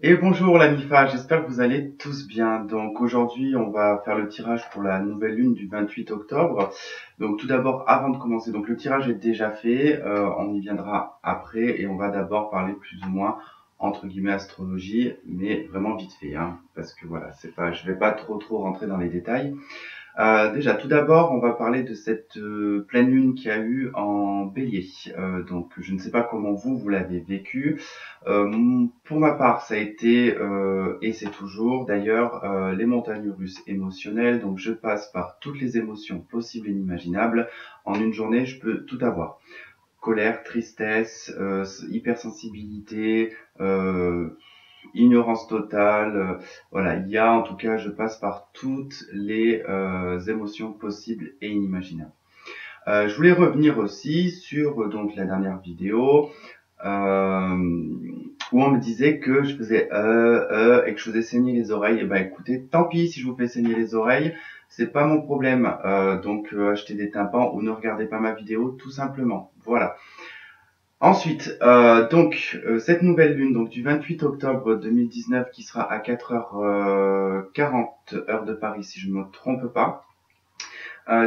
Et bonjour la MIFA, j'espère que vous allez tous bien. Donc aujourd'hui, on va faire le tirage pour la nouvelle lune du 28 octobre. Donc tout d'abord, avant de commencer, donc le tirage est déjà fait, on y viendra après et on va d'abord parler plus ou moins entre guillemets astrologie, mais vraiment vite fait, hein, parce que voilà, c'est pas, je vais pas trop rentrer dans les détails. Déjà, tout d'abord, on va parler de cette pleine lune qu'il y a eu en Bélier. Donc, je ne sais pas comment vous l'avez vécu. Pour ma part, ça a été, et c'est toujours d'ailleurs, les montagnes russes émotionnelles. Donc, je passe par toutes les émotions possibles et inimaginables. En une journée, je peux tout avoir. Colère, tristesse, hypersensibilité, ignorance totale. Voilà, il y a en tout cas, je passe par toutes les émotions possibles et inimaginables. Je voulais revenir aussi sur donc la dernière vidéo où on me disait que je faisais et que je faisais saigner les oreilles. Et ben écoutez, tant pis si je vous fais saigner les oreilles, c'est pas mon problème. Donc achetez des tympans ou ne regardez pas ma vidéo tout simplement. Voilà. Ensuite, cette nouvelle lune donc du 28 octobre 2019 qui sera à 4h40 heure de Paris si je ne me trompe pas.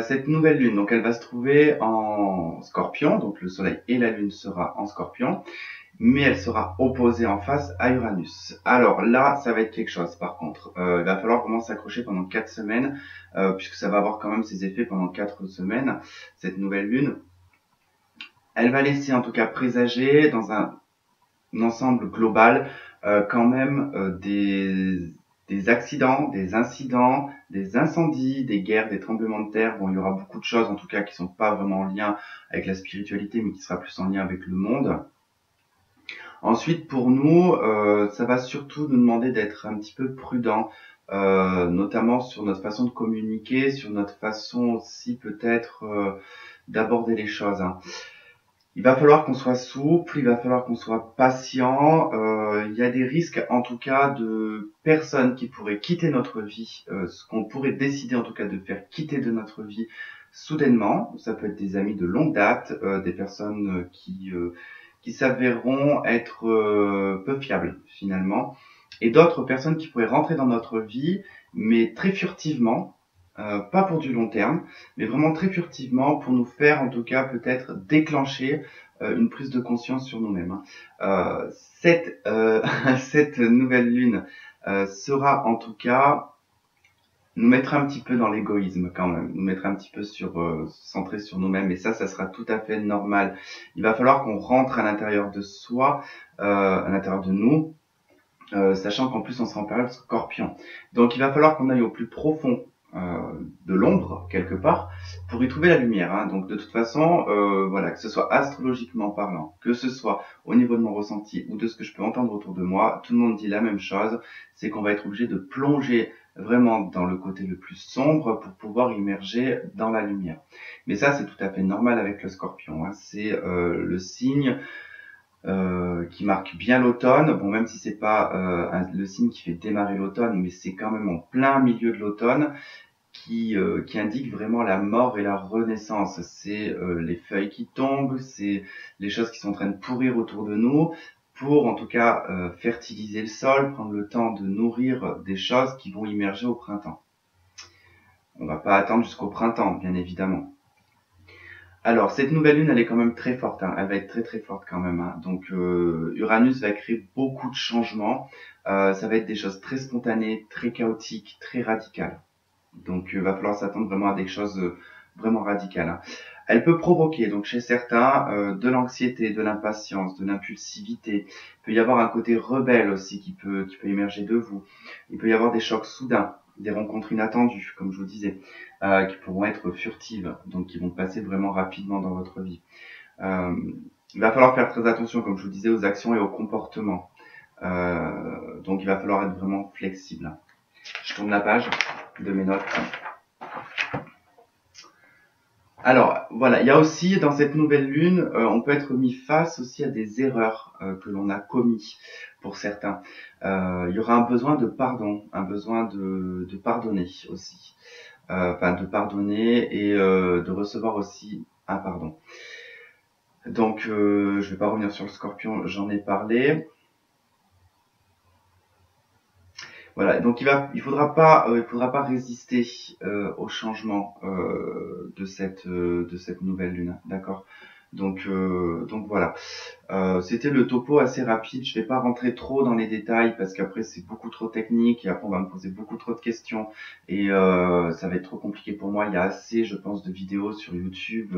Cette nouvelle lune, donc elle va se trouver en Scorpion, donc le Soleil et la Lune sera en Scorpion, mais elle sera opposée en face à Uranus. Alors là, ça va être quelque chose par contre. Il va falloir vraiment s'accrocher pendant 4 semaines, puisque ça va avoir quand même ses effets pendant 4 semaines, cette nouvelle lune. Elle va laisser en tout cas présager dans un ensemble global quand même des accidents, des incidents, des incendies, des guerres, des tremblements de terre. Bon, il y aura beaucoup de choses en tout cas qui sont pas vraiment en lien avec la spiritualité, mais qui sera plus en lien avec le monde. Ensuite, pour nous, ça va surtout nous demander d'être un petit peu prudent, notamment sur notre façon de communiquer, sur notre façon aussi peut-être d'aborder les choses, hein. Il va falloir qu'on soit souple, il va falloir qu'on soit patient. Il y a des risques, en tout cas, de personnes qui pourraient quitter notre vie, ce qu'on pourrait décider, en tout cas, de faire quitter de notre vie soudainement. Ça peut être des amis de longue date, des personnes qui s'avéreront être peu fiables, finalement. Et d'autres personnes qui pourraient rentrer dans notre vie, mais très furtivement, pas pour du long terme, mais vraiment très furtivement pour nous faire en tout cas peut-être déclencher une prise de conscience sur nous-mêmes, hein. Cette nouvelle lune sera en tout cas nous mettre un petit peu dans l'égoïsme quand même, nous mettre un petit peu centré sur nous-mêmes, et ça sera tout à fait normal. Il va falloir qu'on rentre à l'intérieur de soi, à l'intérieur de nous, sachant qu'en plus on sera en période Scorpion. Donc il va falloir qu'on aille au plus profond de l'ombre quelque part pour y trouver la lumière, hein. Donc de toute façon, voilà, que ce soit astrologiquement parlant, que ce soit au niveau de mon ressenti ou de ce que je peux entendre autour de moi, tout le monde dit la même chose, c'est qu'on va être obligé de plonger vraiment dans le côté le plus sombre pour pouvoir immerger dans la lumière. Mais ça c'est tout à fait normal avec le Scorpion, hein. C'est le signe qui marque bien l'automne. Bon, même si c'est pas le signe qui fait démarrer l'automne, mais c'est quand même en plein milieu de l'automne qui indique vraiment la mort et la renaissance. C'est les feuilles qui tombent, c'est les choses qui sont en train de pourrir autour de nous pour en tout cas fertiliser le sol, prendre le temps de nourrir des choses qui vont immerger au printemps. On va pas attendre jusqu'au printemps, bien évidemment. Alors, cette nouvelle lune, elle est quand même très forte, hein. Elle va être très forte quand même, hein. Donc, Uranus va créer beaucoup de changements. Ça va être des choses très spontanées, très chaotiques, très radicales. Donc, il va falloir s'attendre vraiment à des choses vraiment radicales, hein. Elle peut provoquer, donc chez certains, de l'anxiété, de l'impatience, de l'impulsivité. Il peut y avoir un côté rebelle aussi qui peut émerger de vous. Il peut y avoir des chocs soudains, des rencontres inattendues, comme je vous disais, qui pourront être furtives, donc qui vont passer vraiment rapidement dans votre vie. Euh, il va falloir faire très attention, comme je vous disais, aux actions et aux comportements. Donc il va falloir être vraiment flexible. Je tourne la page de mes notes. Alors voilà, il y a aussi dans cette nouvelle lune, on peut être mis face aussi à des erreurs que l'on a commis pour certains. Il y aura un besoin de pardon, un besoin de pardonner aussi, enfin de pardonner et de recevoir aussi un pardon. Donc je vais pas revenir sur le Scorpion, j'en ai parlé. Voilà, donc il faudra pas résister au changement de cette nouvelle lune, d'accord? Donc voilà. C'était le topo assez rapide. Je vais pas rentrer trop dans les détails parce qu'après c'est beaucoup trop technique et après on va me poser beaucoup trop de questions et ça va être trop compliqué pour moi. Il y a assez, je pense, de vidéos sur YouTube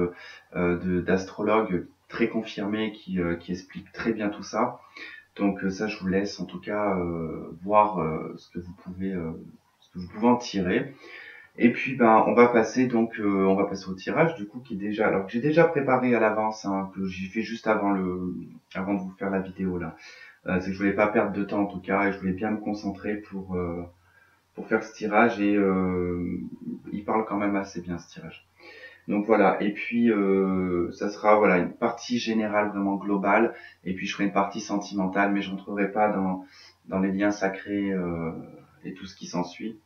d'astrologues très confirmés qui expliquent très bien tout ça. Donc ça, je vous laisse en tout cas voir ce que vous pouvez en tirer. Et puis ben on va passer au tirage du coup qui est déjà alors que j'ai déjà préparé à l'avance hein, que j'ai fait juste avant de vous faire la vidéo là. C'est que je voulais pas perdre de temps en tout cas et je voulais bien me concentrer pour faire ce tirage et il parle quand même assez bien ce tirage. Donc voilà, et puis ça sera voilà une partie générale vraiment globale, et puis je ferai une partie sentimentale, mais je rentrerai pas dans les liens sacrés et tout ce qui s'ensuit.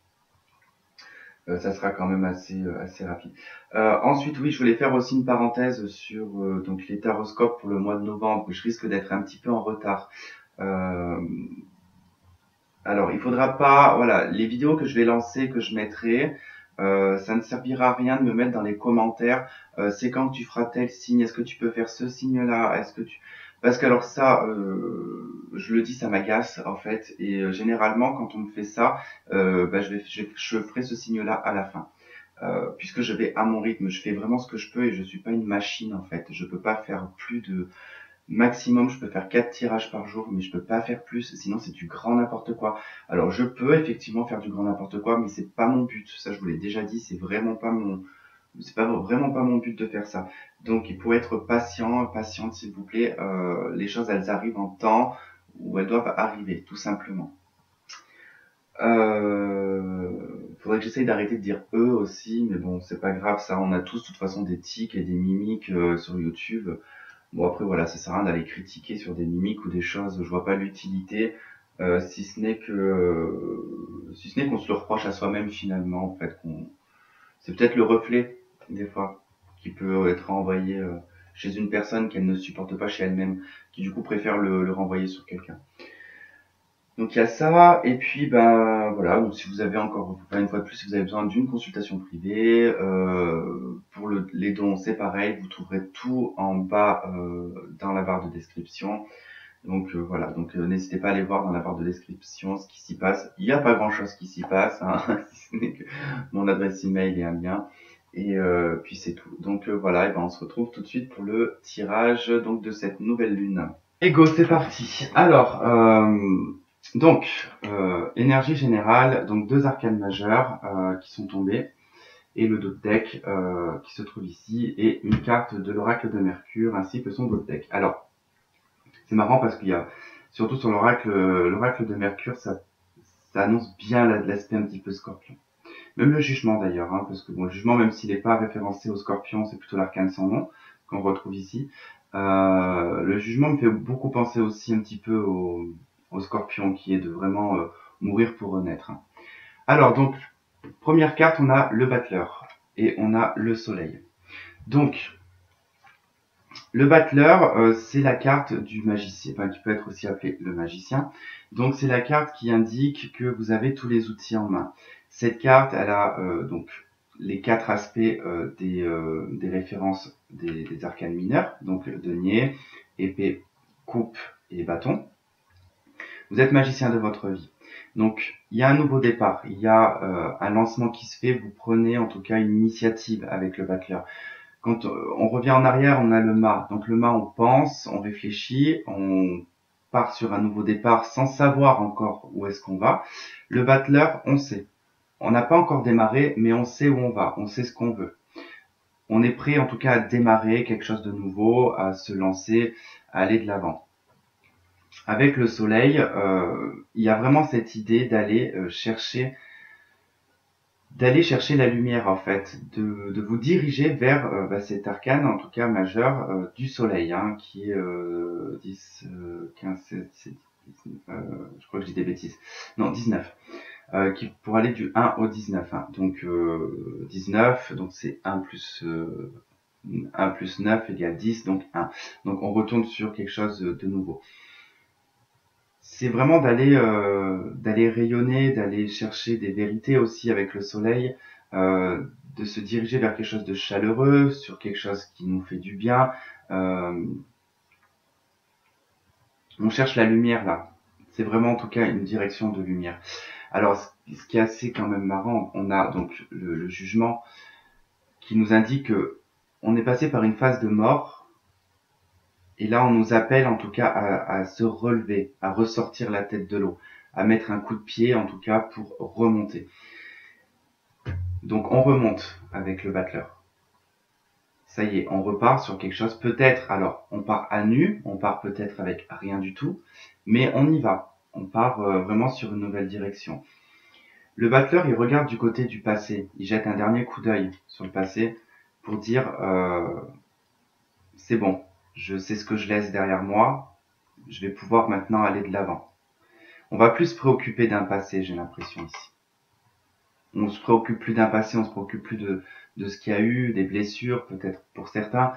Ça sera quand même assez rapide. Ensuite, oui, je voulais faire aussi une parenthèse sur donc les taroscopes pour le mois de novembre. Je risque d'être un petit peu en retard. Euh, alors, il faudra pas, voilà, les vidéos que je vais lancer, que je mettrai, ça ne servira à rien de me mettre dans les commentaires. C'est quand tu feras tel signe, est-ce que tu peux faire ce signe-là, est-ce que tu, parce que alors ça, je le dis, ça m'agace en fait, et généralement quand on me fait ça, bah, je ferai ce signe-là à la fin. Puisque je vais à mon rythme, je fais vraiment ce que je peux et je suis pas une machine en fait. Je peux pas faire plus de maximum, je peux faire 4 tirages par jour, mais je peux pas faire plus, sinon c'est du grand n'importe quoi. Alors je peux effectivement faire du grand n'importe quoi, mais c'est pas mon but. Ça je vous l'ai déjà dit, c'est pas vraiment pas mon but de faire ça. Donc il faut être patiente s'il vous plaît. Les choses elles arrivent en temps où elles doivent arriver, tout simplement. Faudrait que j'essaye d'arrêter de dire eux aussi, mais bon, c'est pas grave, ça, on a tous de toute façon des tics et des mimiques sur YouTube. Bon après voilà, ça sert à rien d'aller critiquer sur des mimiques ou des choses, je vois pas l'utilité, si ce n'est qu'on se le reproche à soi-même finalement, en fait, c'est peut-être le reflet des fois qui peut être renvoyé chez une personne qu'elle ne supporte pas chez elle-même, qui du coup préfère le renvoyer sur quelqu'un. Donc il y a ça, et puis ben voilà, donc si vous avez encore, enfin, une fois de plus, si vous avez besoin d'une consultation privée, pour les dons c'est pareil, vous trouverez tout en bas dans la barre de description. Donc voilà, donc n'hésitez pas à aller voir dans la barre de description ce qui s'y passe. Il n'y a pas grand chose qui s'y passe, hein, si ce n'est que mon adresse email et un lien. Et puis c'est tout. Donc voilà, et ben on se retrouve tout de suite pour le tirage donc de cette nouvelle lune. Et go, c'est parti. Alors, énergie générale, donc deux arcanes majeures qui sont tombées, et le dos de deck qui se trouve ici, et une carte de l'oracle de Mercure, ainsi que son dos de deck. Alors, c'est marrant parce qu'il y a, surtout sur l'oracle de Mercure, ça annonce bien l'aspect un petit peu scorpion. Même le jugement d'ailleurs, hein, parce que bon, le jugement, même s'il n'est pas référencé au scorpion, c'est plutôt l'arcane sans nom qu'on retrouve ici. Le jugement me fait beaucoup penser aussi un petit peu au scorpion, qui est de vraiment mourir pour renaître. Hein. Alors donc, première carte, on a le battleur et on a le soleil. Donc, le battleur, c'est la carte du magicien, enfin qui peut être aussi appelé le magicien. Donc c'est la carte qui indique que vous avez tous les outils en main. Cette carte, elle a donc les quatre aspects des références des arcanes mineurs, donc denier, épée, coupe et bâton. Vous êtes magicien de votre vie. Donc il y a un nouveau départ, il y a un lancement qui se fait, vous prenez en tout cas une initiative avec le battleur. Quand on revient en arrière, on a le mât. Donc le mât, on pense, on réfléchit, on part sur un nouveau départ sans savoir encore où est-ce qu'on va. Le battleur, on sait. On n'a pas encore démarré, mais on sait où on va, on sait ce qu'on veut. On est prêt en tout cas à démarrer quelque chose de nouveau, à se lancer, à aller de l'avant. Avec le soleil, il y a vraiment cette idée d'aller chercher la lumière en fait, de vous diriger vers cet arcane, en tout cas majeur, du soleil, hein, qui est 10, 15, 16, 17, 19, je crois que je dis des bêtises, non 19, qui pour aller du 1 au 19, hein. Donc 19, donc c'est 1 plus 9 égale 10, donc 1. Donc on retourne sur quelque chose de nouveau. C'est vraiment d'aller rayonner, d'aller chercher des vérités aussi avec le soleil, de se diriger vers quelque chose de chaleureux, sur quelque chose qui nous fait du bien. On cherche la lumière là. C'est vraiment en tout cas une direction de lumière. Alors, ce qui est assez quand même marrant, on a donc le jugement qui nous indique que on est passé par une phase de mort, et là on nous appelle en tout cas à se relever, à ressortir la tête de l'eau, à mettre un coup de pied en tout cas pour remonter. Donc on remonte avec le battleur. Ça y est, on repart sur quelque chose, peut-être, alors on part à nu, on part peut-être avec rien du tout, mais on y va, on part vraiment sur une nouvelle direction. Le battleur, il regarde du côté du passé, il jette un dernier coup d'œil sur le passé pour dire c'est bon, je sais ce que je laisse derrière moi, je vais pouvoir maintenant aller de l'avant. On va plus se préoccuper d'un passé, j'ai l'impression ici. On se préoccupe plus d'un passé, on se préoccupe plus de ce qu'il y a eu, des blessures peut-être pour certains,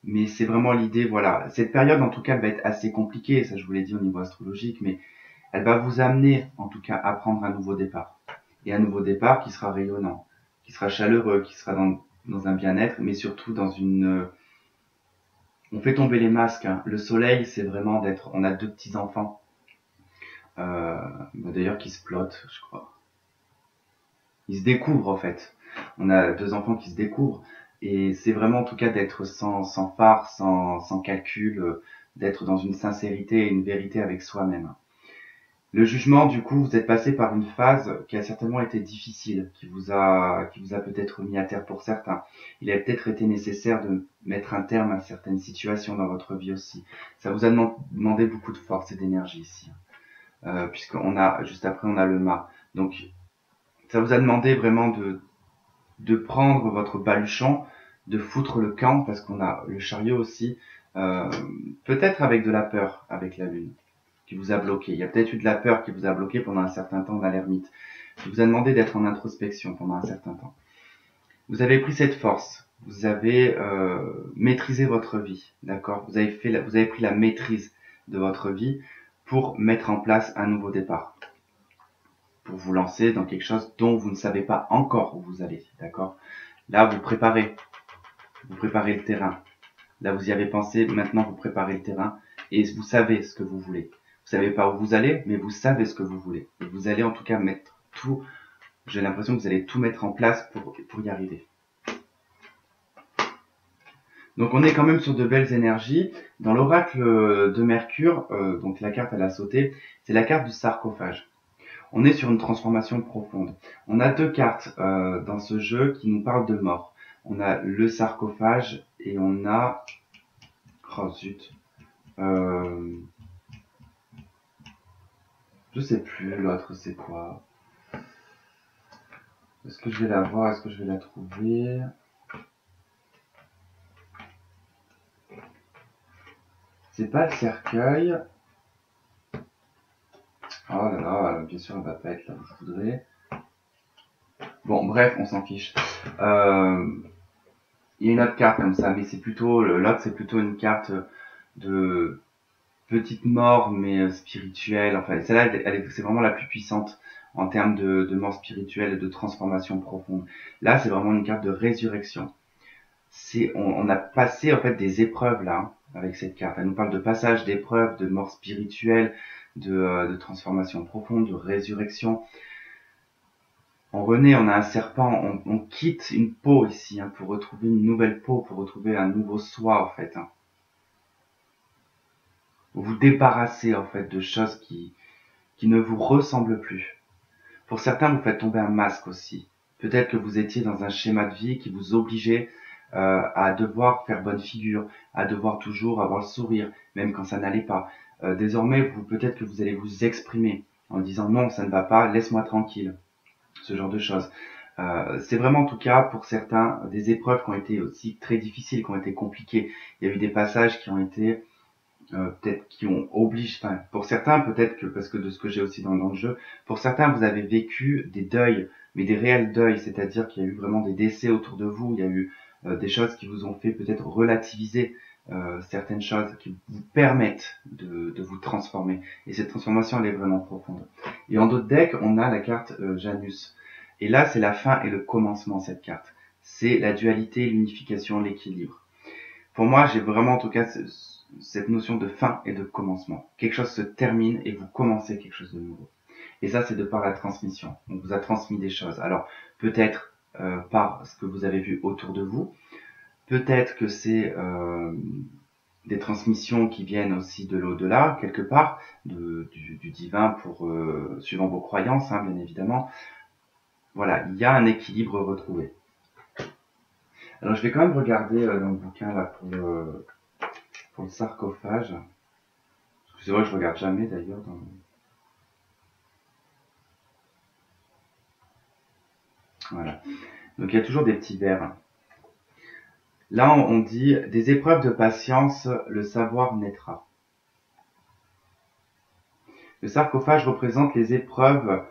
mais c'est vraiment l'idée, voilà. Cette période en tout cas elle va être assez compliquée, ça je vous l'ai dit au niveau astrologique, mais elle va vous amener en tout cas à prendre un nouveau départ. Et un nouveau départ qui sera rayonnant, qui sera chaleureux, qui sera dans un bien-être, mais surtout dans une... On fait tomber les masques, hein. Le soleil, c'est vraiment d'être... On a 2 petits-enfants, d'ailleurs qui se plottent, je crois. Ils se découvrent en fait. On a 2 enfants qui se découvrent, et c'est vraiment en tout cas d'être sans phare, sans calcul, d'être dans une sincérité et une vérité avec soi-même. Le jugement, du coup, vous êtes passé par une phase qui a certainement été difficile, qui vous a peut-être mis à terre pour certains. Il a peut-être été nécessaire de mettre un terme à certaines situations dans votre vie aussi. Ça vous a demandé beaucoup de force et d'énergie ici, puisqu'on a, juste après, on a le mât. Donc, ça vous a demandé vraiment de prendre votre baluchon, de foutre le camp, parce qu'on a le chariot aussi, peut-être avec de la peur, avec la lune qui vous a bloqué. Il y a peut-être eu de la peur qui vous a bloqué pendant un certain temps dans l'ermite. Qui vous a demandé d'être en introspection pendant un certain temps. Vous avez pris cette force. Vous avez maîtrisé votre vie, d'accord. Vous avez pris la maîtrise de votre vie pour mettre en place un nouveau départ. Pour vous lancer dans quelque chose dont vous ne savez pas encore où vous allez, d'accord. Là, vous préparez le terrain. Là, vous y avez pensé, maintenant vous préparez le terrain et vous savez ce que vous voulez. Vous savez pas où vous allez, mais vous savez ce que vous voulez. Et vous allez en tout cas mettre tout, j'ai l'impression que vous allez tout mettre en place pour y arriver. Donc on est quand même sur de belles énergies. Dans l'oracle de Mercure, donc la carte elle a sauté, c'est la carte du sarcophage. On est sur une transformation profonde. On a 2 cartes dans ce jeu qui nous parlent de mort. On a le sarcophage et on a... Oh zut. Je sais plus, l'autre c'est quoi? Est-ce que je vais la voir? Est-ce que je vais la trouver? C'est pas le cercueil. Oh là là, bien sûr elle va pas être là où je voudrais. Bon bref, on s'en fiche. Il y a une autre carte comme ça, mais c'est plutôt... L'autre c'est plutôt une carte de petite mort, mais spirituelle. Enfin, celle-là, c'est vraiment la plus puissante en termes de mort spirituelle et de transformation profonde. Là, c'est vraiment une carte de résurrection. On a passé en fait des épreuves là, hein, avec cette carte. Elle nous parle de passage d'épreuves, de mort spirituelle, de transformation profonde, de résurrection. On renaît, on a un serpent, on quitte une peau ici, hein, pour retrouver une nouvelle peau, pour retrouver un nouveau soi en fait. Hein. Vous vous débarrassez en fait de choses qui ne vous ressemblent plus. Pour certains, vous faites tomber un masque aussi. Peut-être que vous étiez dans un schéma de vie qui vous obligeait à devoir faire bonne figure, à devoir toujours avoir le sourire, même quand ça n'allait pas. Désormais, peut-être que vous allez vous exprimer en disant non, ça ne va pas, laisse-moi tranquille. Ce genre de choses. C'est vraiment en tout cas pour certains des épreuves qui ont été aussi très difficiles, qui ont été compliquées. Il y a eu des passages qui ont été peut-être qui ont obligé, enfin pour certains peut-être que parce que de ce que j'ai aussi dans le jeu, pour certains vous avez vécu des deuils, mais des réels deuils, c'est-à-dire qu'il y a eu vraiment des décès autour de vous, il y a eu des choses qui vous ont fait peut-être relativiser certaines choses qui vous permettent de vous transformer. Et cette transformation, elle est vraiment profonde. Et en d'autres decks, on a la carte Janus. Et là, c'est la fin et le commencement, cette carte. C'est la dualité, l'unification, l'équilibre. Pour moi, j'ai vraiment en tout cas cette notion de fin et de commencement. Quelque chose se termine et vous commencez quelque chose de nouveau. Et ça, c'est de par la transmission. On vous a transmis des choses. Alors, peut-être par ce que vous avez vu autour de vous. Peut-être que c'est des transmissions qui viennent aussi de l'au-delà, quelque part, du divin, pour suivant vos croyances, hein, bien évidemment. Voilà, il y a un équilibre retrouvé. Alors, je vais quand même regarder dans le bouquin là pour le sarcophage. C'est vrai que je regarde jamais d'ailleurs. Voilà. Donc il y a toujours des petits vers. Là, on dit des épreuves de patience, le savoir naîtra. Le sarcophage représente les épreuves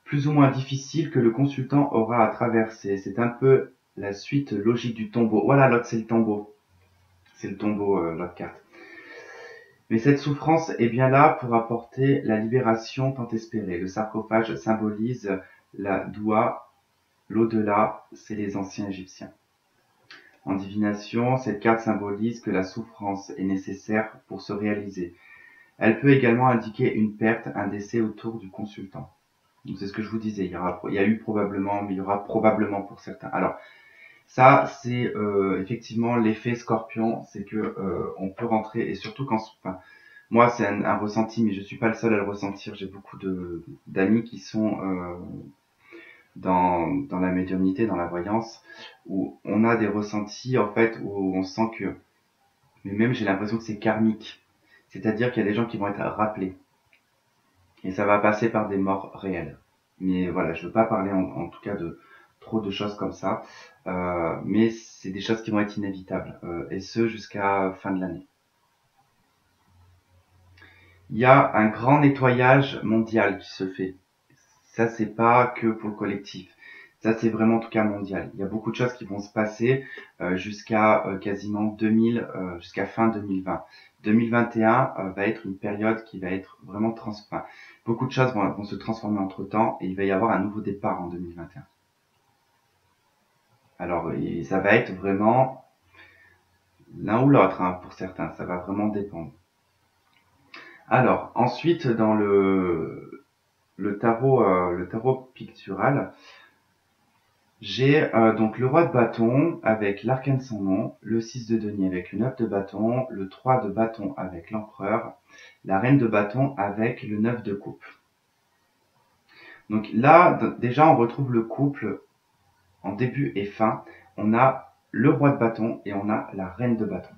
plus ou moins difficiles que le consultant aura à traverser. C'est un peu la suite logique du tombeau. Voilà, l'autre c'est le tombeau. C'est le tombeau, l'autre carte. Mais cette souffrance est bien là pour apporter la libération tant espérée. Le sarcophage symbolise la doua, l'au-delà, c'est les anciens Égyptiens. En divination, cette carte symbolise que la souffrance est nécessaire pour se réaliser. Elle peut également indiquer une perte, un décès autour du consultant. C'est ce que je vous disais, il y a eu probablement, mais il y aura probablement pour certains. Alors, ça, c'est effectivement l'effet scorpion, c'est que on peut rentrer, et surtout quand... Enfin, moi, c'est un ressenti, mais je suis pas le seul à le ressentir. J'ai beaucoup d'amis qui sont dans la médiumnité, dans la voyance, où on a des ressentis, en fait, où on sent que... Mais même, j'ai l'impression que c'est karmique. C'est-à-dire qu'il y a des gens qui vont être rappelés. Et ça va passer par des morts réelles. Mais voilà, je veux pas parler en tout cas de trop de choses comme ça. Mais c'est des choses qui vont être inévitables. Et ce, jusqu'à fin de l'année. Il y a un grand nettoyage mondial qui se fait. Ça, c'est pas que pour le collectif. Ça, c'est vraiment en tout cas mondial. Il y a beaucoup de choses qui vont se passer jusqu'à quasiment 2000, jusqu'à fin 2020. 2021 va être une période qui va être vraiment beaucoup de choses vont se transformer entre temps et il va y avoir un nouveau départ en 2021. Alors, ça va être vraiment l'un ou l'autre hein, pour certains. Ça va vraiment dépendre. Alors, ensuite, dans le tarot pictural, j'ai donc le roi de bâton avec l'arcane sans nom, le 6 de denier avec le 9 de bâton, le 3 de bâton avec l'empereur, la reine de bâton avec le 9 de coupe. Donc là, déjà, on retrouve le couple en début et fin. On a le roi de bâton et on a la reine de bâton.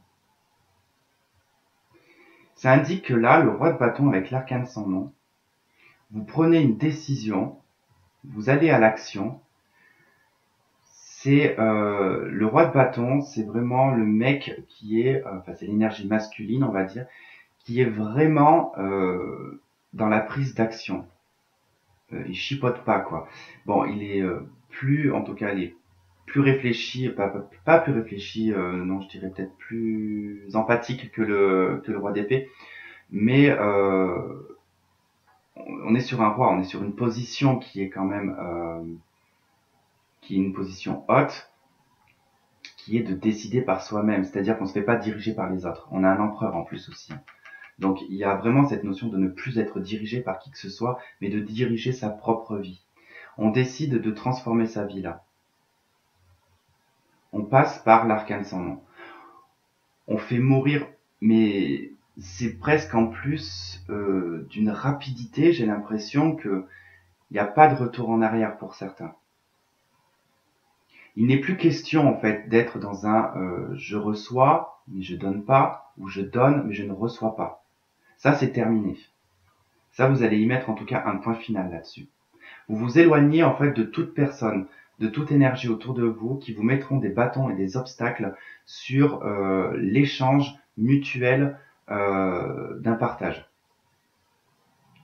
Ça indique que là, le roi de bâton avec l'arcane sans nom, vous prenez une décision, vous allez à l'action. C'est le roi de bâton, c'est vraiment le mec qui est, enfin c'est l'énergie masculine, on va dire, qui est vraiment dans la prise d'action. Il chipote pas quoi. Bon, il est plus, en tout cas, il est plus réfléchi, pas plus réfléchi, non, je dirais peut-être plus empathique que le roi d'épée, mais on est sur un roi, on est sur une position qui est quand même qui est une position haute, qui est de décider par soi-même, c'est-à-dire qu'on ne se fait pas diriger par les autres. On a un empereur en plus aussi. Donc il y a vraiment cette notion de ne plus être dirigé par qui que ce soit, mais de diriger sa propre vie. On décide de transformer sa vie là. On passe par l'arcane sans nom. On fait mourir, mais c'est presque en plus d'une rapidité, j'ai l'impression qu'il n'y a pas de retour en arrière pour certains. Il n'est plus question en fait d'être dans un je reçois mais je donne pas ou je donne mais je ne reçois pas. Ça c'est terminé. Ça vous allez y mettre en tout cas un point final là-dessus. Vous vous éloignez en fait de toute personne, de toute énergie autour de vous qui vous mettront des bâtons et des obstacles sur l'échange mutuel d'un partage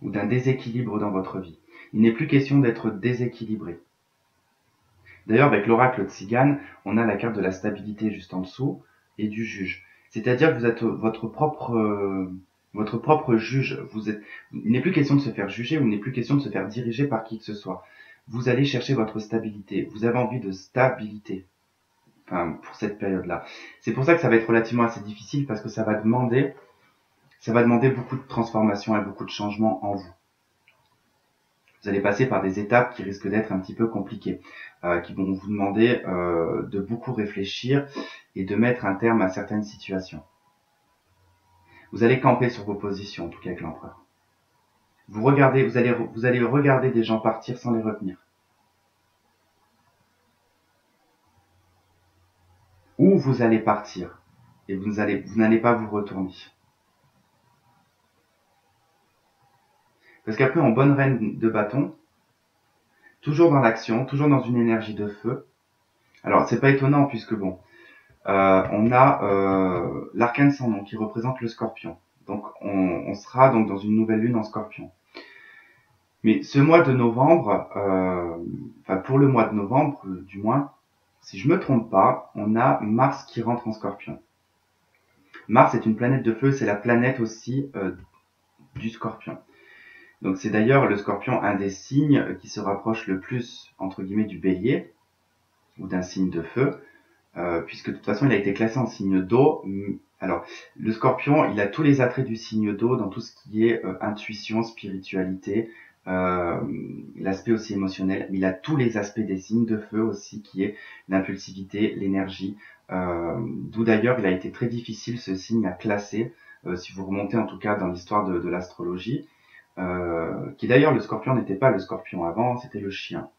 ou d'un déséquilibre dans votre vie. Il n'est plus question d'être déséquilibré. D'ailleurs, avec l'oracle Tzigane, on a la carte de la stabilité juste en dessous et du juge. C'est-à-dire que vous êtes votre propre juge. Il n'est plus question de se faire juger, ou il n'est plus question de se faire diriger par qui que ce soit. Vous allez chercher votre stabilité. Vous avez envie de stabilité. Enfin, pour cette période-là. C'est pour ça que ça va être relativement assez difficile, parce que ça va demander beaucoup de transformation et beaucoup de changements en vous. Vous allez passer par des étapes qui risquent d'être un petit peu compliquées, qui vont vous demander de beaucoup réfléchir et de mettre un terme à certaines situations. Vous allez camper sur vos positions, en tout cas avec l'empereur. Vous allez regarder des gens partir sans les retenir. Ou vous allez partir et vous n'allez pas vous retourner. Parce qu'après, en bonne reine de bâton, toujours dans l'action, toujours dans une énergie de feu. Alors, c'est pas étonnant puisque bon, on a l'arcane sans nom qui représente le scorpion. Donc, on sera donc dans une nouvelle lune en scorpion. Mais ce mois de novembre, enfin pour le mois de novembre, du moins, si je me trompe pas, on a Mars qui rentre en scorpion. Mars est une planète de feu, c'est la planète aussi du scorpion. Donc c'est d'ailleurs le scorpion un des signes qui se rapproche le plus, entre guillemets, du bélier, ou d'un signe de feu, puisque de toute façon il a été classé en signe d'eau. Alors, le scorpion, il a tous les attraits du signe d'eau dans tout ce qui est intuition, spiritualité, l'aspect aussi émotionnel, mais il a tous les aspects des signes de feu aussi, qui est l'impulsivité, l'énergie, d'où d'ailleurs il a été très difficile ce signe à classer, si vous remontez en tout cas dans l'histoire de l'astrologie, qui d'ailleurs le scorpion n'était pas le scorpion avant, c'était le chien,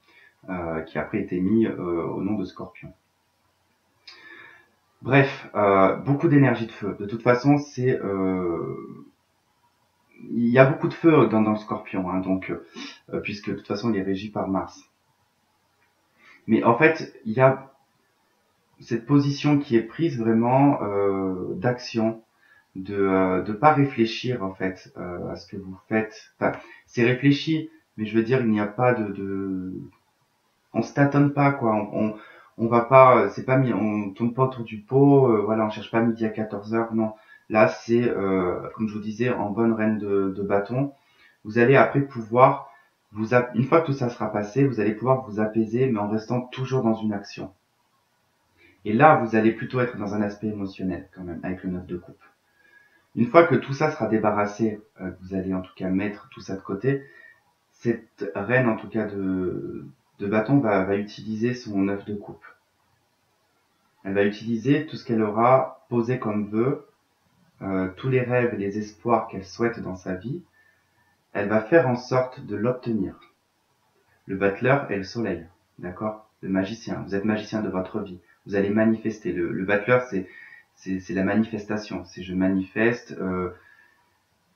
qui après été mis au nom de scorpion. Bref, beaucoup d'énergie de feu. De toute façon, il y a beaucoup de feu dans le scorpion, hein, donc, puisque de toute façon il est régi par Mars. Mais en fait, il y a cette position qui est prise vraiment d'action, de pas réfléchir en fait à ce que vous faites. Enfin, c'est réfléchi, mais je veux dire, il n'y a pas on se tâtonne pas quoi. On va pas, c'est pas on tourne pas autour du pot. Voilà, on cherche pas midi à 14h. Non, là c'est comme je vous disais, en bonne reine de bâton. Vous allez après pouvoir une fois que tout ça sera passé, vous allez pouvoir vous apaiser, mais en restant toujours dans une action. Et là, vous allez plutôt être dans un aspect émotionnel quand même, avec le 9 de coupe. Une fois que tout ça sera débarrassé, vous allez en tout cas mettre tout ça de côté, cette reine en tout cas de bâton va utiliser son 9 de coupe. Elle va utiliser tout ce qu'elle aura posé comme vœu, tous les rêves et les espoirs qu'elle souhaite dans sa vie. Elle va faire en sorte de l'obtenir. Le battleur est le soleil, d'accord? Le magicien, vous êtes magicien de votre vie. Vous allez manifester. Le battleur, c'est la manifestation. C'est je manifeste.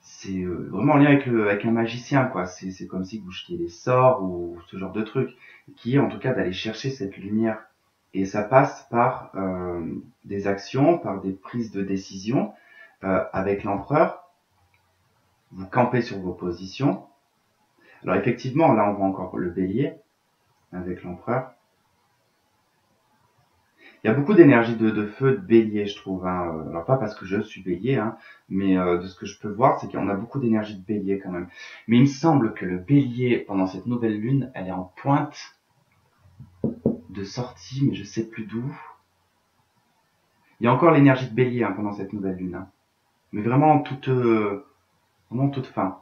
C'est vraiment en lien avec un magicien, quoi. C'est comme si vous jetiez des sorts ou ce genre de truc, qui est en tout cas d'aller chercher cette lumière. Et ça passe par des actions, par des prises de décision. Avec l'empereur, vous campez sur vos positions. Alors effectivement, là on voit encore le bélier avec l'empereur. Il y a beaucoup d'énergie de feu de bélier, je trouve. Hein. Alors pas parce que je suis bélier, hein, mais de ce que je peux voir, c'est qu'on a beaucoup d'énergie de bélier quand même. Mais il me semble que le bélier, pendant cette nouvelle lune, elle est en pointe de sortie, mais je sais plus d'où. Il y a encore l'énergie de bélier hein, pendant cette nouvelle lune. Hein. Mais vraiment toute fin.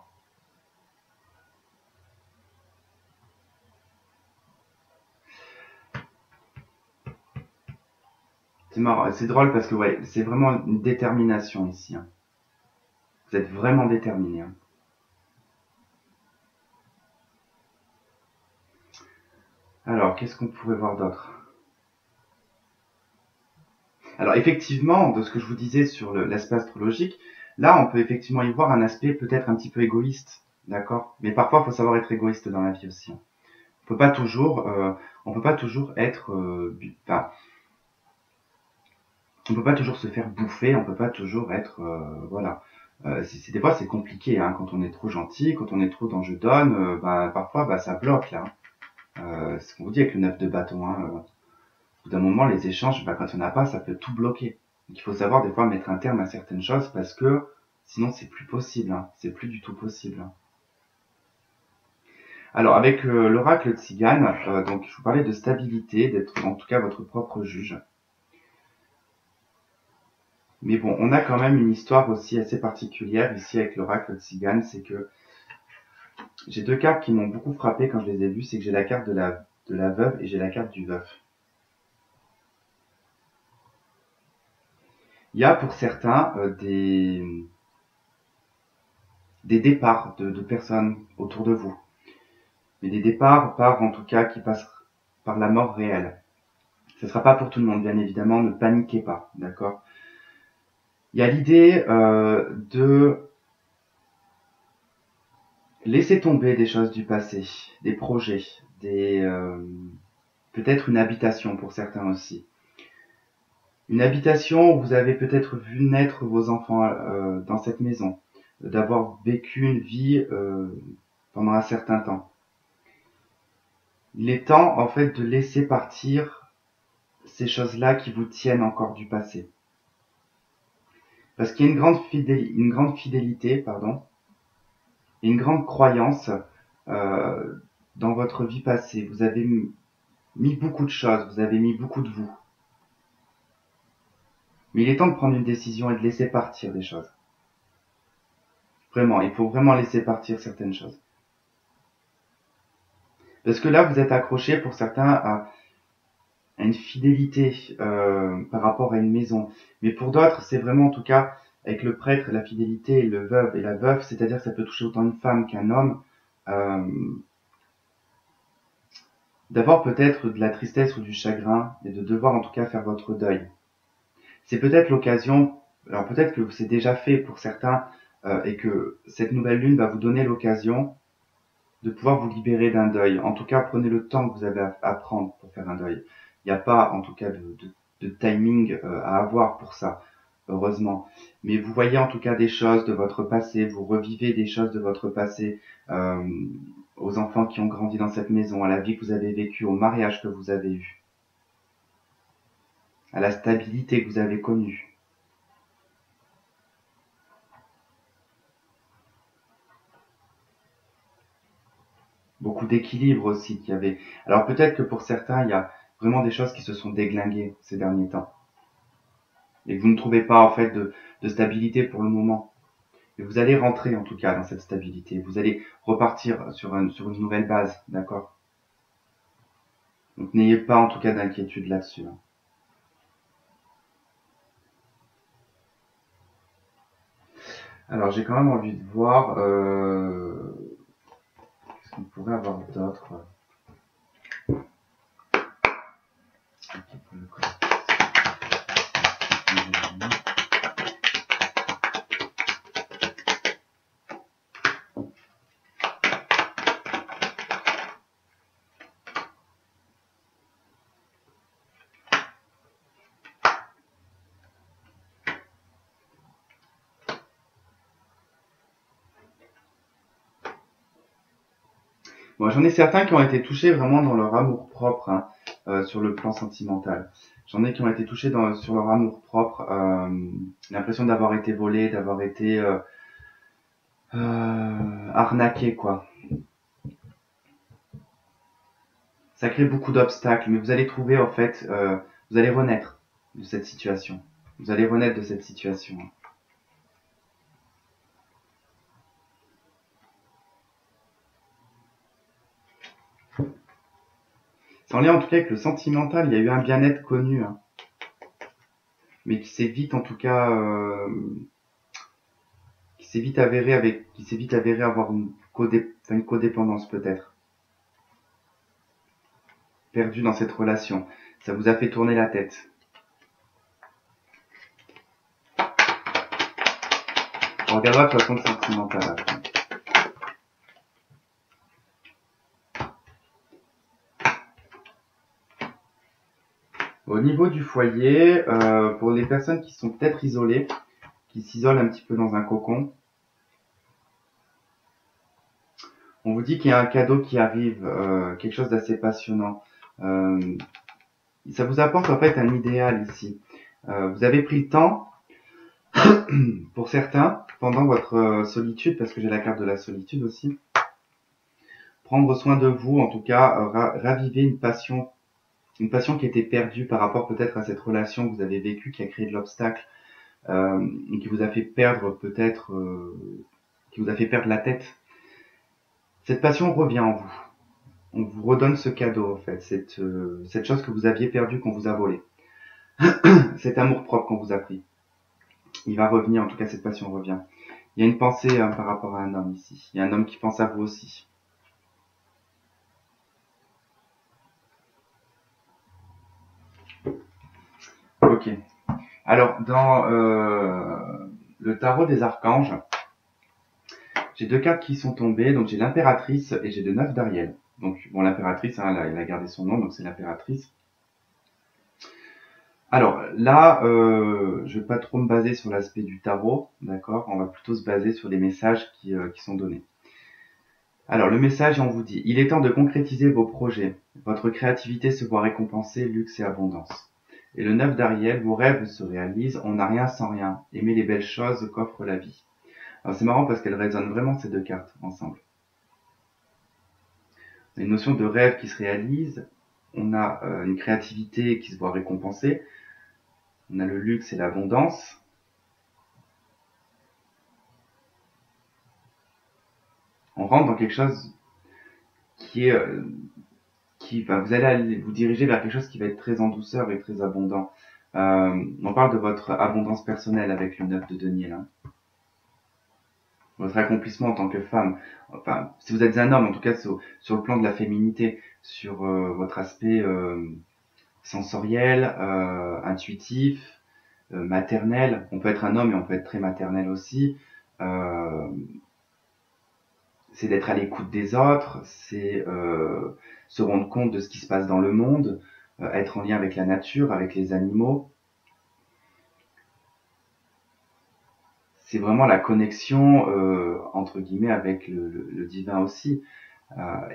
C'est marrant, c'est drôle parce que ouais, c'est vraiment une détermination ici. Hein. Vous êtes vraiment déterminé. Hein. Alors, qu'est-ce qu'on pourrait voir d'autre? Alors, effectivement, de ce que je vous disais sur l'aspect astrologique, là, on peut effectivement y voir un aspect peut-être un petit peu égoïste, d'accord? Mais parfois, il faut savoir être égoïste dans la vie aussi. On peut pas toujours être, enfin, on peut pas toujours se faire bouffer, on peut pas toujours être, voilà. Des fois, c'est compliqué, hein, quand on est trop gentil, quand on est trop dans je donne, parfois, ça bloque, là. C'est ce qu'on vous dit avec le 9 de bâton, hein. Au bout d'un moment, les échanges, quand il n'y en a pas, ça peut tout bloquer. Donc, il faut savoir des fois mettre un terme à certaines choses parce que sinon c'est plus possible, hein. C'est plus du tout possible. Alors avec l'oracle de Tzigane, donc je vous parlais de stabilité, d'être en tout cas votre propre juge. Mais bon, on a quand même une histoire aussi assez particulière ici avec l'oracle de Tzigane, c'est que j'ai deux cartes qui m'ont beaucoup frappé quand je les ai vues, c'est que j'ai la carte de la veuve et j'ai la carte du veuf. Il y a pour certains des départs de personnes autour de vous. Mais des départs par en tout cas qui passent par la mort réelle. Ce ne sera pas pour tout le monde, bien évidemment, ne paniquez pas, d'accord? Il y a l'idée de laisser tomber des choses du passé, des projets, peut-être une habitation pour certains aussi. Une habitation où vous avez peut-être vu naître vos enfants dans cette maison, d'avoir vécu une vie pendant un certain temps. Il est temps en fait de laisser partir ces choses-là qui vous tiennent encore du passé. Parce qu'il y a une grande fidélité, et une grande croyance dans votre vie passée. Vous avez mis beaucoup de choses, vous avez mis beaucoup de vous. Mais il est temps de prendre une décision et de laisser partir des choses. Vraiment, il faut vraiment laisser partir certaines choses. Parce que là, vous êtes accroché pour certains à une fidélité par rapport à une maison. Mais pour d'autres, c'est vraiment en tout cas avec le prêtre, la fidélité, le veuve et la veuve, c'est-à-dire que ça peut toucher autant une femme qu'un homme. D'avoir peut-être de la tristesse ou du chagrin et de devoir en tout cas faire votre deuil. C'est peut-être l'occasion, alors peut-être que c'est déjà fait pour certains et que cette nouvelle lune va vous donner l'occasion de pouvoir vous libérer d'un deuil. En tout cas, prenez le temps que vous avez à prendre pour faire un deuil. Il n'y a pas en tout cas de timing à avoir pour ça, heureusement. Mais vous voyez en tout cas des choses de votre passé, vous revivez des choses de votre passé, aux enfants qui ont grandi dans cette maison, à la vie que vous avez vécue, au mariage que vous avez eu, à la stabilité que vous avez connue. Beaucoup d'équilibre aussi qu'il y avait. Alors peut-être que pour certains, il y a vraiment des choses qui se sont déglinguées ces derniers temps. Et que vous ne trouvez pas en fait de stabilité pour le moment. Et vous allez rentrer en tout cas dans cette stabilité. Vous allez repartir sur une nouvelle base, d'accord? Donc n'ayez pas en tout cas d'inquiétude là-dessus. Alors j'ai quand même envie de voir qu'est-ce qu'on pourrait avoir d'autre. Bon, j'en ai certains qui ont été touchés vraiment dans leur amour propre, hein, sur le plan sentimental. J'en ai qui ont été touchés sur leur amour propre, l'impression d'avoir été volé, d'avoir été arnaqué, quoi. Ça crée beaucoup d'obstacles, mais vous allez trouver en fait, vous allez renaître de cette situation. Vous allez renaître de cette situation. C'est en lien en tout cas avec le sentimental, il y a eu un bien-être connu, hein, mais qui s'est vite en tout cas, qui s'est vite avéré avoir une codépendance peut-être, perdue dans cette relation. Ça vous a fait tourner la tête. On regardera de façon sentimentale après. Au niveau du foyer, pour les personnes qui sont peut-être isolées, qui s'isolent un petit peu dans un cocon, on vous dit qu'il y a un cadeau qui arrive, quelque chose d'assez passionnant. Ça vous apporte en fait un idéal ici. Vous avez pris le temps, pour certains, pendant votre solitude, parce que j'ai la carte de la solitude aussi, prendre soin de vous, en tout cas, raviver une passion qui était perdue par rapport peut-être à cette relation que vous avez vécue, qui a créé de l'obstacle, qui vous a fait perdre peut-être, qui vous a fait perdre la tête. Cette passion revient en vous. On vous redonne ce cadeau, en fait, cette chose que vous aviez perdue, qu'on vous a volée. Cet amour-propre qu'on vous a pris. Il va revenir, en tout cas, cette passion revient. Il y a une pensée par rapport à un homme ici. Il y a un homme qui pense à vous aussi. Ok. Alors, dans le tarot des archanges, j'ai deux cartes qui sont tombées. Donc, j'ai l'impératrice et j'ai le 9 d'Ariel. Donc, bon, l'impératrice, hein, elle a gardé son nom, donc c'est l'impératrice. Alors, là, je vais pas trop me baser sur l'aspect du tarot, d'accord? On va plutôt se baser sur les messages qui sont donnés. Alors, le message, on vous dit, il est temps de concrétiser vos projets. Votre créativité se voit récompensée, luxe et abondance. Et le 9 d'Ariel, vos rêves se réalisent, on n'a rien sans rien. Aimez les belles choses qu'offre la vie. Alors, c'est marrant parce qu'elles résonnent vraiment ces deux cartes ensemble. On a une notion de rêve qui se réalise, on a une créativité qui se voit récompensée, on a le luxe et l'abondance. On rentre dans quelque chose qui est vous allez vous diriger vers quelque chose qui va être très en douceur et très abondant. On parle de votre abondance personnelle avec le 9 de denier là. Votre accomplissement en tant que femme. Enfin, si vous êtes un homme, en tout cas sur le plan de la féminité, sur votre aspect sensoriel, intuitif, maternel. On peut être un homme et on peut être très maternel aussi. C'est d'être à l'écoute des autres, c'est se rendre compte de ce qui se passe dans le monde, être en lien avec la nature, avec les animaux. C'est vraiment la connexion, entre guillemets, avec le divin aussi.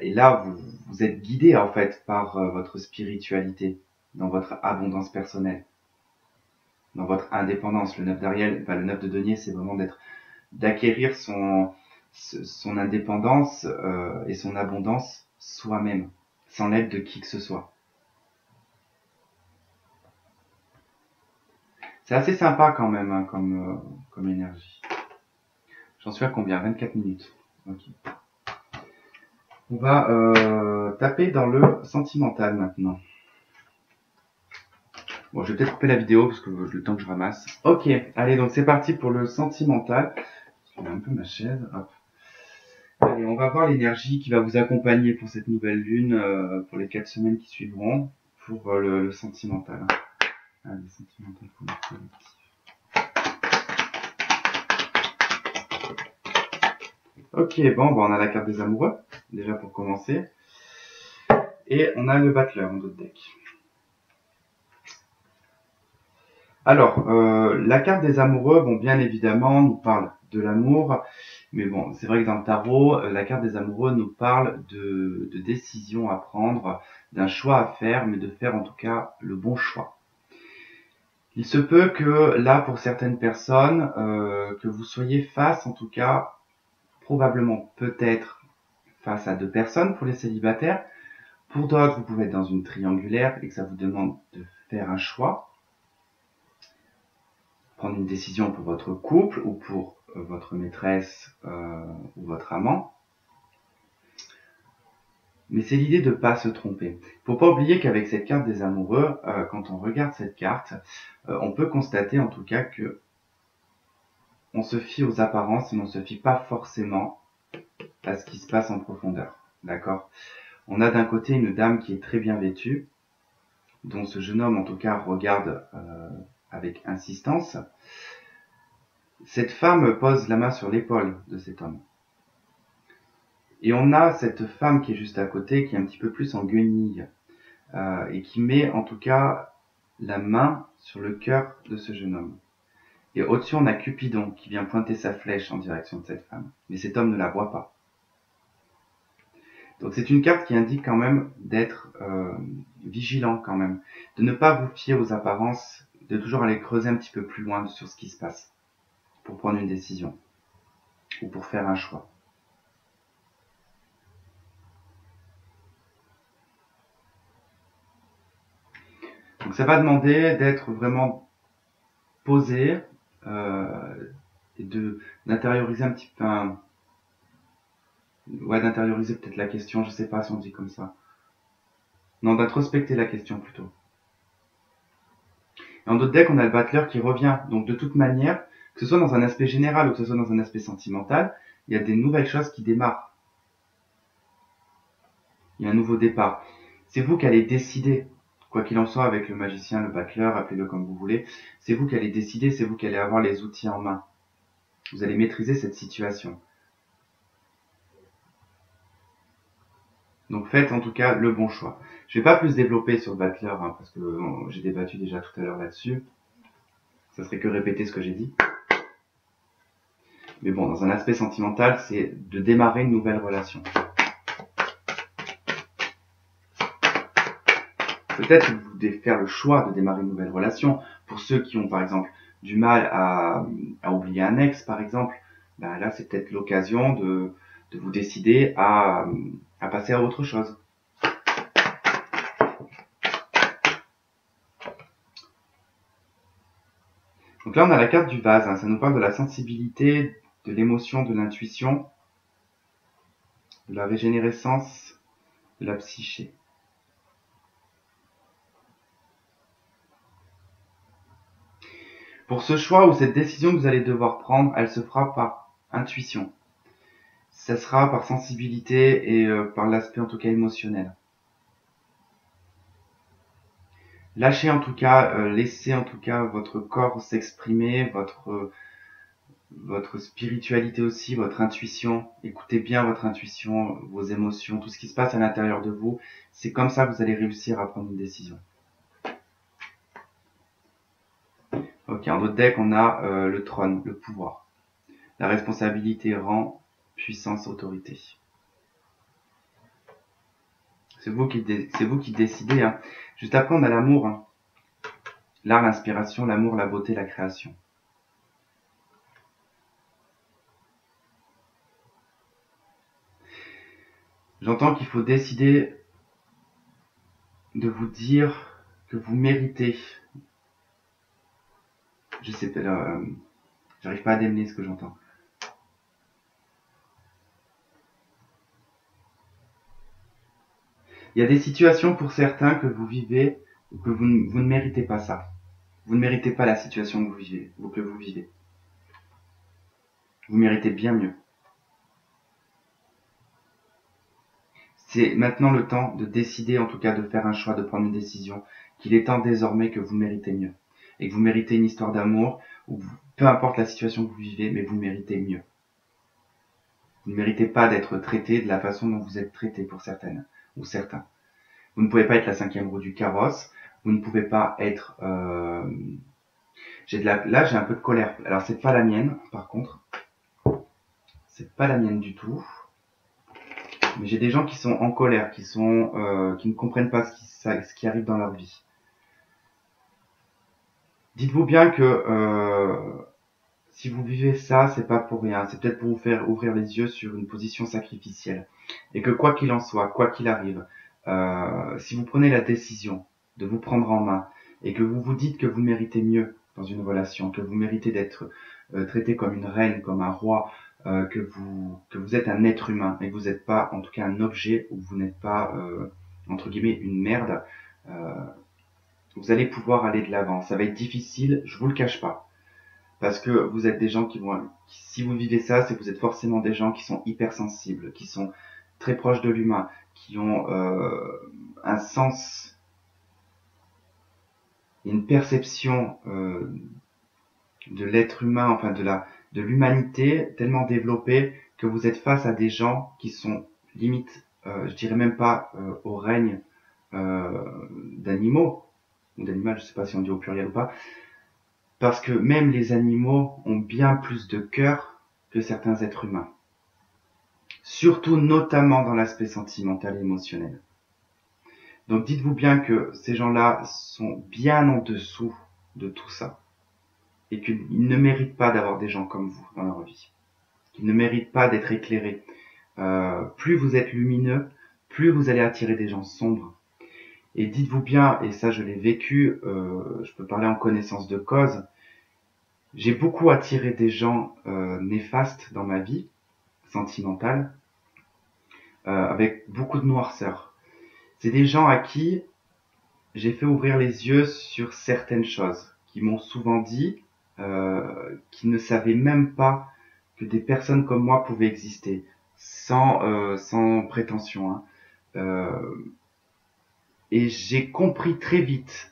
Et là, vous êtes guidé en fait par votre spiritualité, dans votre abondance personnelle, dans votre indépendance. Le 9 d'Ariel, enfin le 9 de denier, c'est vraiment d'acquérir son indépendance et son abondance soi-même, sans l'aide de qui que ce soit. C'est assez sympa quand même hein, comme énergie. J'en suis à combien? 24 minutes. Ok. On va taper dans le sentimental maintenant. Bon, je vais peut-être couper la vidéo parce que le temps que je ramasse. Ok, allez, donc c'est parti pour le sentimental. Je mets un peu ma chaise. Hop. Allez, on va voir l'énergie qui va vous accompagner pour cette nouvelle lune, pour les 4 semaines qui suivront, pour le sentimental. Allez, sentimental pour le collectif. Ok, bon, on a la carte des amoureux, déjà pour commencer. Et on a le battleur en d'autres deck. Alors, la carte des amoureux, bon, bien évidemment, nous parle de l'amour. Mais bon, c'est vrai que dans le tarot, la carte des amoureux nous parle de décisions à prendre, d'un choix à faire, mais de faire en tout cas le bon choix. Il se peut que là, pour certaines personnes, que vous soyez face, en tout cas, probablement peut-être face à deux personnes pour les célibataires. Pour d'autres, vous pouvez être dans une triangulaire et que ça vous demande de faire un choix, prendre une décision pour votre couple ou pour votre maîtresse ou votre amant. Mais c'est l'idée de ne pas se tromper. Faut pas oublier qu'avec cette carte des amoureux, quand on regarde cette carte, on peut constater en tout cas que on se fie aux apparences et on ne se fie pas forcément à ce qui se passe en profondeur. D'accord? On a d'un côté une dame qui est très bien vêtue, dont ce jeune homme en tout cas regarde avec insistance. Cette femme pose la main sur l'épaule de cet homme. Et on a cette femme qui est juste à côté, qui est un petit peu plus en guenille, et qui met en tout cas la main sur le cœur de ce jeune homme. Et au-dessus, on a Cupidon qui vient pointer sa flèche en direction de cette femme. Mais cet homme ne la voit pas. Donc c'est une carte qui indique quand même d'être vigilant quand même, de ne pas vous fier aux apparences, de toujours aller creuser un petit peu plus loin sur ce qui se passe pour prendre une décision ou pour faire un choix. Donc ça va demander d'être vraiment posé et d'intérioriser un petit peu, d'intérioriser peut-être la question, je sais pas si on dit comme ça. Non, d'introspecter la question plutôt. Et en d'autres decks, on a le battleur qui revient. Donc de toute manière, que ce soit dans un aspect général ou que ce soit dans un aspect sentimental, il y a des nouvelles choses qui démarrent. Il y a un nouveau départ. C'est vous qui allez décider, quoi qu'il en soit avec le magicien, le battleur, appelez-le comme vous voulez, c'est vous qui allez décider, c'est vous qui allez avoir les outils en main. Vous allez maîtriser cette situation. Donc faites en tout cas le bon choix. Je vais pas plus développer sur le battleur, parce que j'ai débattu déjà tout à l'heure là-dessus. Ça serait que répéter ce que j'ai dit. Mais bon, dans un aspect sentimental, c'est de démarrer une nouvelle relation. Peut-être que vous devez faire le choix de démarrer une nouvelle relation. Pour ceux qui ont par exemple du mal à oublier un ex, par exemple, ben là c'est peut-être l'occasion de vous décider à passer à autre chose. Donc là on a la carte du vase, ça nous parle de la sensibilité, de l'émotion, de l'intuition, de la régénérescence, de la psyché. Pour ce choix ou cette décision que vous allez devoir prendre, elle se fera par intuition. Ça sera par sensibilité et par l'aspect en tout cas émotionnel. Lâchez en tout cas, laissez en tout cas votre corps s'exprimer, votre spiritualité aussi, votre intuition. Écoutez bien votre intuition, vos émotions, tout ce qui se passe à l'intérieur de vous. C'est comme ça que vous allez réussir à prendre une décision. Ok, en d'autres decks, on a le trône, le pouvoir. La responsabilité, rang, puissance, autorité. C'est vous qui décidez. Hein. Juste après, on a l'amour. Hein. L'art, l'inspiration, l'amour, la beauté, la création. J'entends qu'il faut décider de vous dire que vous méritez. Je sais pas, j'arrive pas à démêler ce que j'entends. Il y a des situations pour certains que vous vivez ou que vous ne méritez pas ça. Vous ne méritez pas la situation que vous vivez. Vous méritez bien mieux. C'est maintenant le temps de décider, en tout cas de faire un choix, de prendre une décision, qu'il est temps désormais que vous méritez mieux. Et que vous méritez une histoire d'amour, ou peu importe la situation que vous vivez, mais vous méritez mieux. Vous ne méritez pas d'être traité de la façon dont vous êtes traité pour certaines ou certains. Vous ne pouvez pas être la 5e roue du carrosse. Vous ne pouvez pas être... Là, j'ai un peu de colère. Alors, c'est pas la mienne, par contre. C'est pas la mienne du tout. Mais j'ai des gens qui sont en colère, qui ne comprennent pas ce qui arrive dans leur vie. Dites-vous bien que si vous vivez ça, c'est pas pour rien. C'est peut-être pour vous faire ouvrir les yeux sur une position sacrificielle. Et que quoi qu'il en soit, quoi qu'il arrive, si vous prenez la décision de vous prendre en main et que vous vous dites que vous méritez mieux dans une relation, que vous méritez d'être traité comme une reine, comme un roi, que vous êtes un être humain et que vous n'êtes pas en tout cas un objet ou vous n'êtes pas entre guillemets une merde, vous allez pouvoir aller de l'avant. Ça va être difficile, je vous le cache pas. Parce que vous êtes des gens si vous vivez ça, c'est que vous êtes forcément des gens qui sont hypersensibles, qui sont très proches de l'humain, qui ont un sens, une perception de l'être humain, enfin de l'humanité tellement développée que vous êtes face à des gens qui sont limite, je dirais même pas au règne d'animaux, ou d'animal, je sais pas si on dit au pluriel ou pas, parce que même les animaux ont bien plus de cœur que certains êtres humains. Surtout, notamment dans l'aspect sentimental et émotionnel. Donc dites-vous bien que ces gens-là sont bien en dessous de tout ça. Et qu'ils ne méritent pas d'avoir des gens comme vous dans leur vie. Qu'ils ne méritent pas d'être éclairés. Plus vous êtes lumineux, plus vous allez attirer des gens sombres. Et dites-vous bien, et ça je l'ai vécu, je peux parler en connaissance de cause, j'ai beaucoup attiré des gens néfastes dans ma vie, sentimentale, avec beaucoup de noirceur. C'est des gens à qui j'ai fait ouvrir les yeux sur certaines choses, qui m'ont souvent dit qu'ils ne savaient même pas que des personnes comme moi pouvaient exister, sans prétention. Hein. Et j'ai compris très vite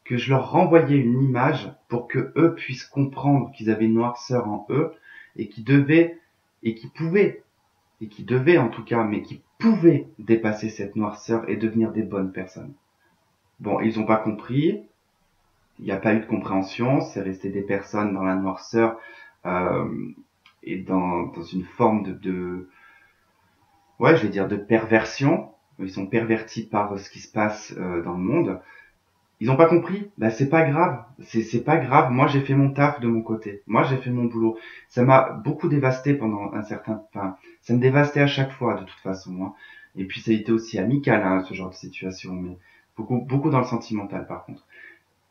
que je leur renvoyais une image pour que eux puissent comprendre qu'ils avaient une noirceur en eux et qui devaient et qui pouvaient et qui devaient en tout cas, mais qui pouvaient dépasser cette noirceur et devenir des bonnes personnes. Bon, ils n'ont pas compris, il n'y a pas eu de compréhension, c'est resté des personnes dans la noirceur euh, et dans une forme ouais, je vais dire de perversion. Ils sont pervertis par ce qui se passe dans le monde. Ils n'ont pas compris. Bah c'est pas grave. C'est pas grave. Moi j'ai fait mon taf de mon côté. Moi j'ai fait mon boulot. Ça m'a beaucoup dévasté pendant un certain. Enfin, ça me dévastait à chaque fois de toute façon. Hein. Et puis ça a été aussi amical hein, ce genre de situation, mais beaucoup dans le sentimental par contre.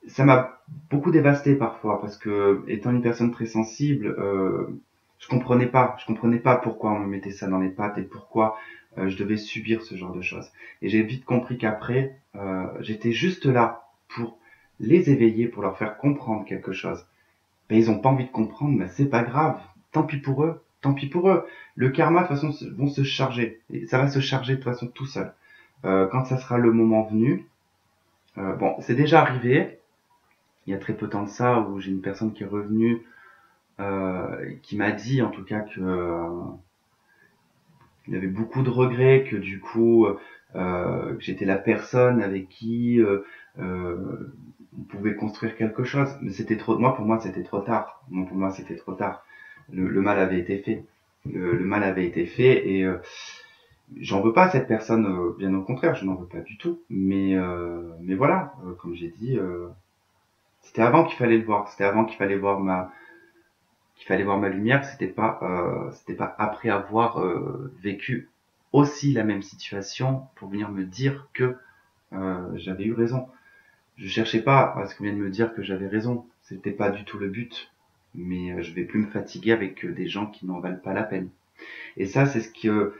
Ça m'a beaucoup dévasté parfois parce que étant une personne très sensible, je comprenais pas pourquoi on me mettait ça dans les pattes et pourquoi je devais subir ce genre de choses. Et j'ai vite compris qu'après, j'étais juste là pour les éveiller, pour leur faire comprendre quelque chose. Ben, ils ont pas envie de comprendre, mais c'est pas grave. Tant pis pour eux, tant pis pour eux. Le karma de toute façon vont se charger, et ça va se charger de toute façon tout seul. Quand ça sera le moment venu, bon, c'est déjà arrivé. Il y a très peu de temps de ça où j'ai une personne qui est revenue qui m'a dit en tout cas que il avait beaucoup de regrets, que du coup que j'étais la personne avec qui on pouvait construire quelque chose. Mais c'était trop. Moi pour moi c'était trop tard. Moi pour moi c'était trop tard. Le mal avait été fait. Le mal avait été fait et j'en veux pas à cette personne. Bien au contraire, je n'en veux pas du tout. Mais voilà, comme j'ai dit, c'était avant qu'il fallait le voir. C'était avant qu'il fallait voir ma lumière, c'était pas après avoir vécu aussi la même situation pour venir me dire que j'avais eu raison. Je cherchais pas à ce qu'on vienne me dire que j'avais raison, c'était pas du tout le but. Mais je vais plus me fatiguer avec des gens qui n'en valent pas la peine. Et ça, c'est ce que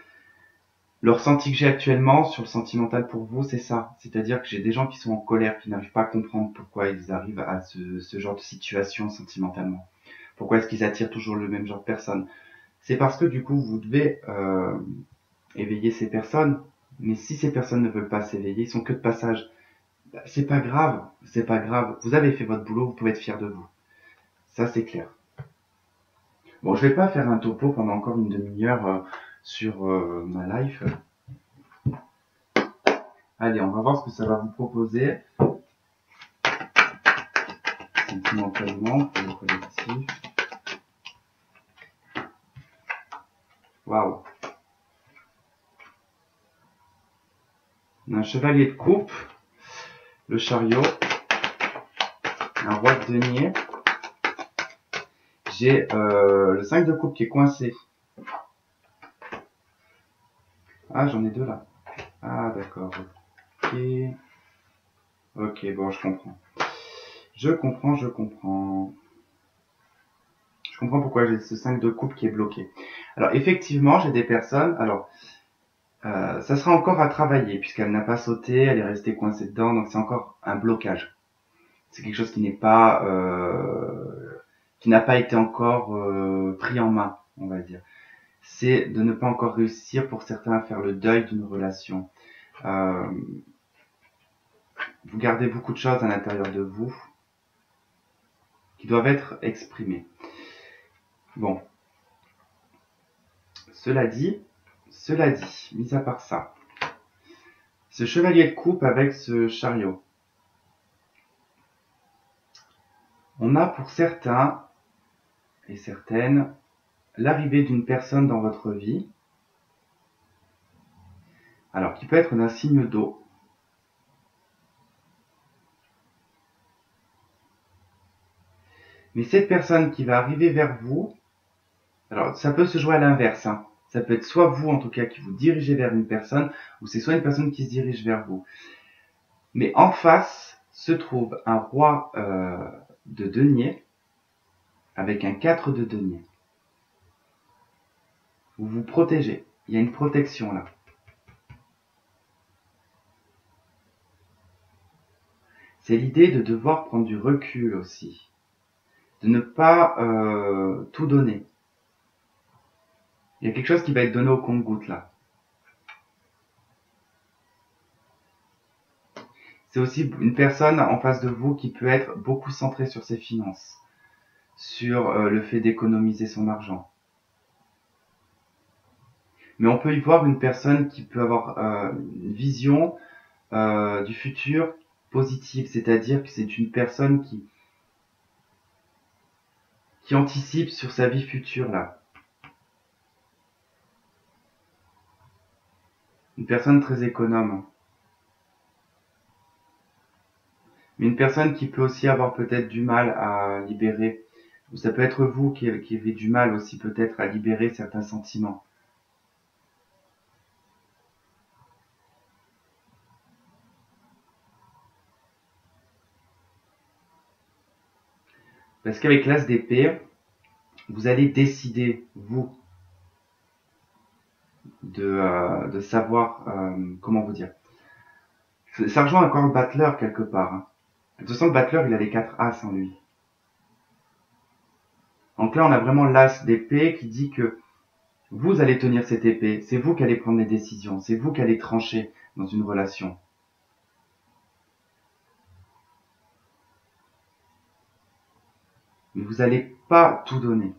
le ressenti que j'ai actuellement sur le sentimental pour vous, c'est ça. C'est-à-dire que j'ai des gens qui sont en colère, qui n'arrivent pas à comprendre pourquoi ils arrivent à ce genre de situation sentimentalement. Pourquoi est-ce qu'ils attirent toujours le même genre de personnes? C'est parce que du coup, vous devez éveiller ces personnes. Mais si ces personnes ne veulent pas s'éveiller, ils sont que de passage. Bah, c'est pas grave, c'est pas grave. Vous avez fait votre boulot, vous pouvez être fier de vous. Ça, c'est clair. Bon, je vais pas faire un topo pendant encore une demi-heure sur ma life. Allez, on va voir ce que ça va vous proposer. Sentimentalement, pour le collectif. Waouh. On a un chevalier de coupe, le chariot, un roi de denier. J'ai le 5 de coupe qui est coincé. Ah, j'en ai deux là. Ah, d'accord. Ok. Ok, bon, je comprends. Je comprends. Je comprends pourquoi j'ai ce 5 de coupe qui est bloqué. Alors, effectivement, j'ai des personnes... Alors, ça sera encore à travailler puisqu'elle n'a pas sauté, elle est restée coincée dedans, donc c'est encore un blocage. C'est quelque chose qui n'a pas été encore pris en main, on va dire. C'est de ne pas encore réussir pour certains à faire le deuil d'une relation. Vous gardez beaucoup de choses à l'intérieur de vous qui doivent être exprimées. Bon, cela dit, mis à part ça, ce chevalier de coupe avec ce chariot, on a pour certains et certaines l'arrivée d'une personne dans votre vie, alors qui peut être d'un signe d'eau, Mais cette personne qui va arriver vers vous, alors ça peut se jouer à l'inverse, hein. Ça peut être soit vous en tout cas qui vous dirigez vers une personne, ou c'est soit une personne qui se dirige vers vous. Mais en face se trouve un roi de denier avec un 4 de denier. Vous vous protégez. Il y a une protection là. C'est l'idée de devoir prendre du recul aussi. De ne pas tout donner. Il y a quelque chose qui va être donné au compte-gouttes là. C'est aussi une personne en face de vous qui peut être beaucoup centrée sur ses finances, sur le fait d'économiser son argent. Mais on peut y voir une personne qui peut avoir une vision du futur positive, c'est-à-dire que c'est une personne qui anticipe sur sa vie future là. Une personne très économe. Mais une personne qui peut aussi avoir peut-être du mal à libérer, ou ça peut être vous qui avez du mal aussi peut-être à libérer certains sentiments. Parce qu'avec l'As d'épée, vous allez décider, vous, de savoir, comment vous dire. Ça rejoint encore le battleur quelque part. Hein. De toute façon, le battleur, il a les 4 As en lui. Donc là, on a vraiment l'As d'épée qui dit que vous allez tenir cette épée. C'est vous qui allez prendre les décisions. C'est vous qui allez trancher dans une relation. Mais vous n'allez pas tout donner.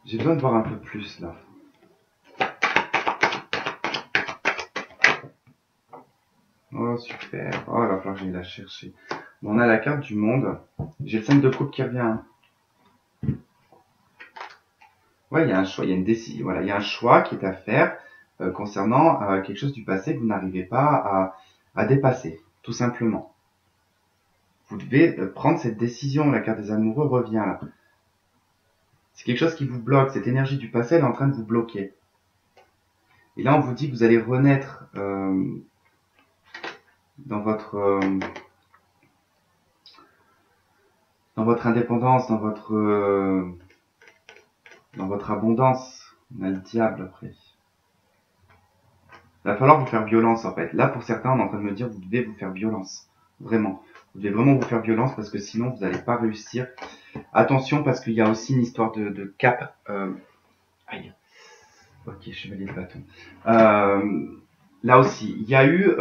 J'ai besoin de voir un peu plus là. Oh super. Oh, il va falloir que j'aille la chercher. Bon, on a la carte du monde. J'ai le 5 de coupe qui revient. Hein. Ouais, il y a un choix, il y a une décision. Voilà, il y a un choix qui est à faire concernant quelque chose du passé que vous n'arrivez pas à dépasser, tout simplement. Vous devez prendre cette décision. La carte des amoureux revient là. C'est quelque chose qui vous bloque. Cette énergie du passé elle est en train de vous bloquer. Et là, on vous dit que vous allez renaître dans votre indépendance, dans votre abondance. On a le diable après. Il va falloir vous faire violence en fait. Là, pour certains, on est en train de me dire vous devez vous faire violence. Vraiment. Vous devez vraiment vous faire violence parce que sinon, vous n'allez pas réussir. Attention parce qu'il y a aussi une histoire de cap. Aïe. Ok, chevalier de bâton. Là aussi, il y a eu,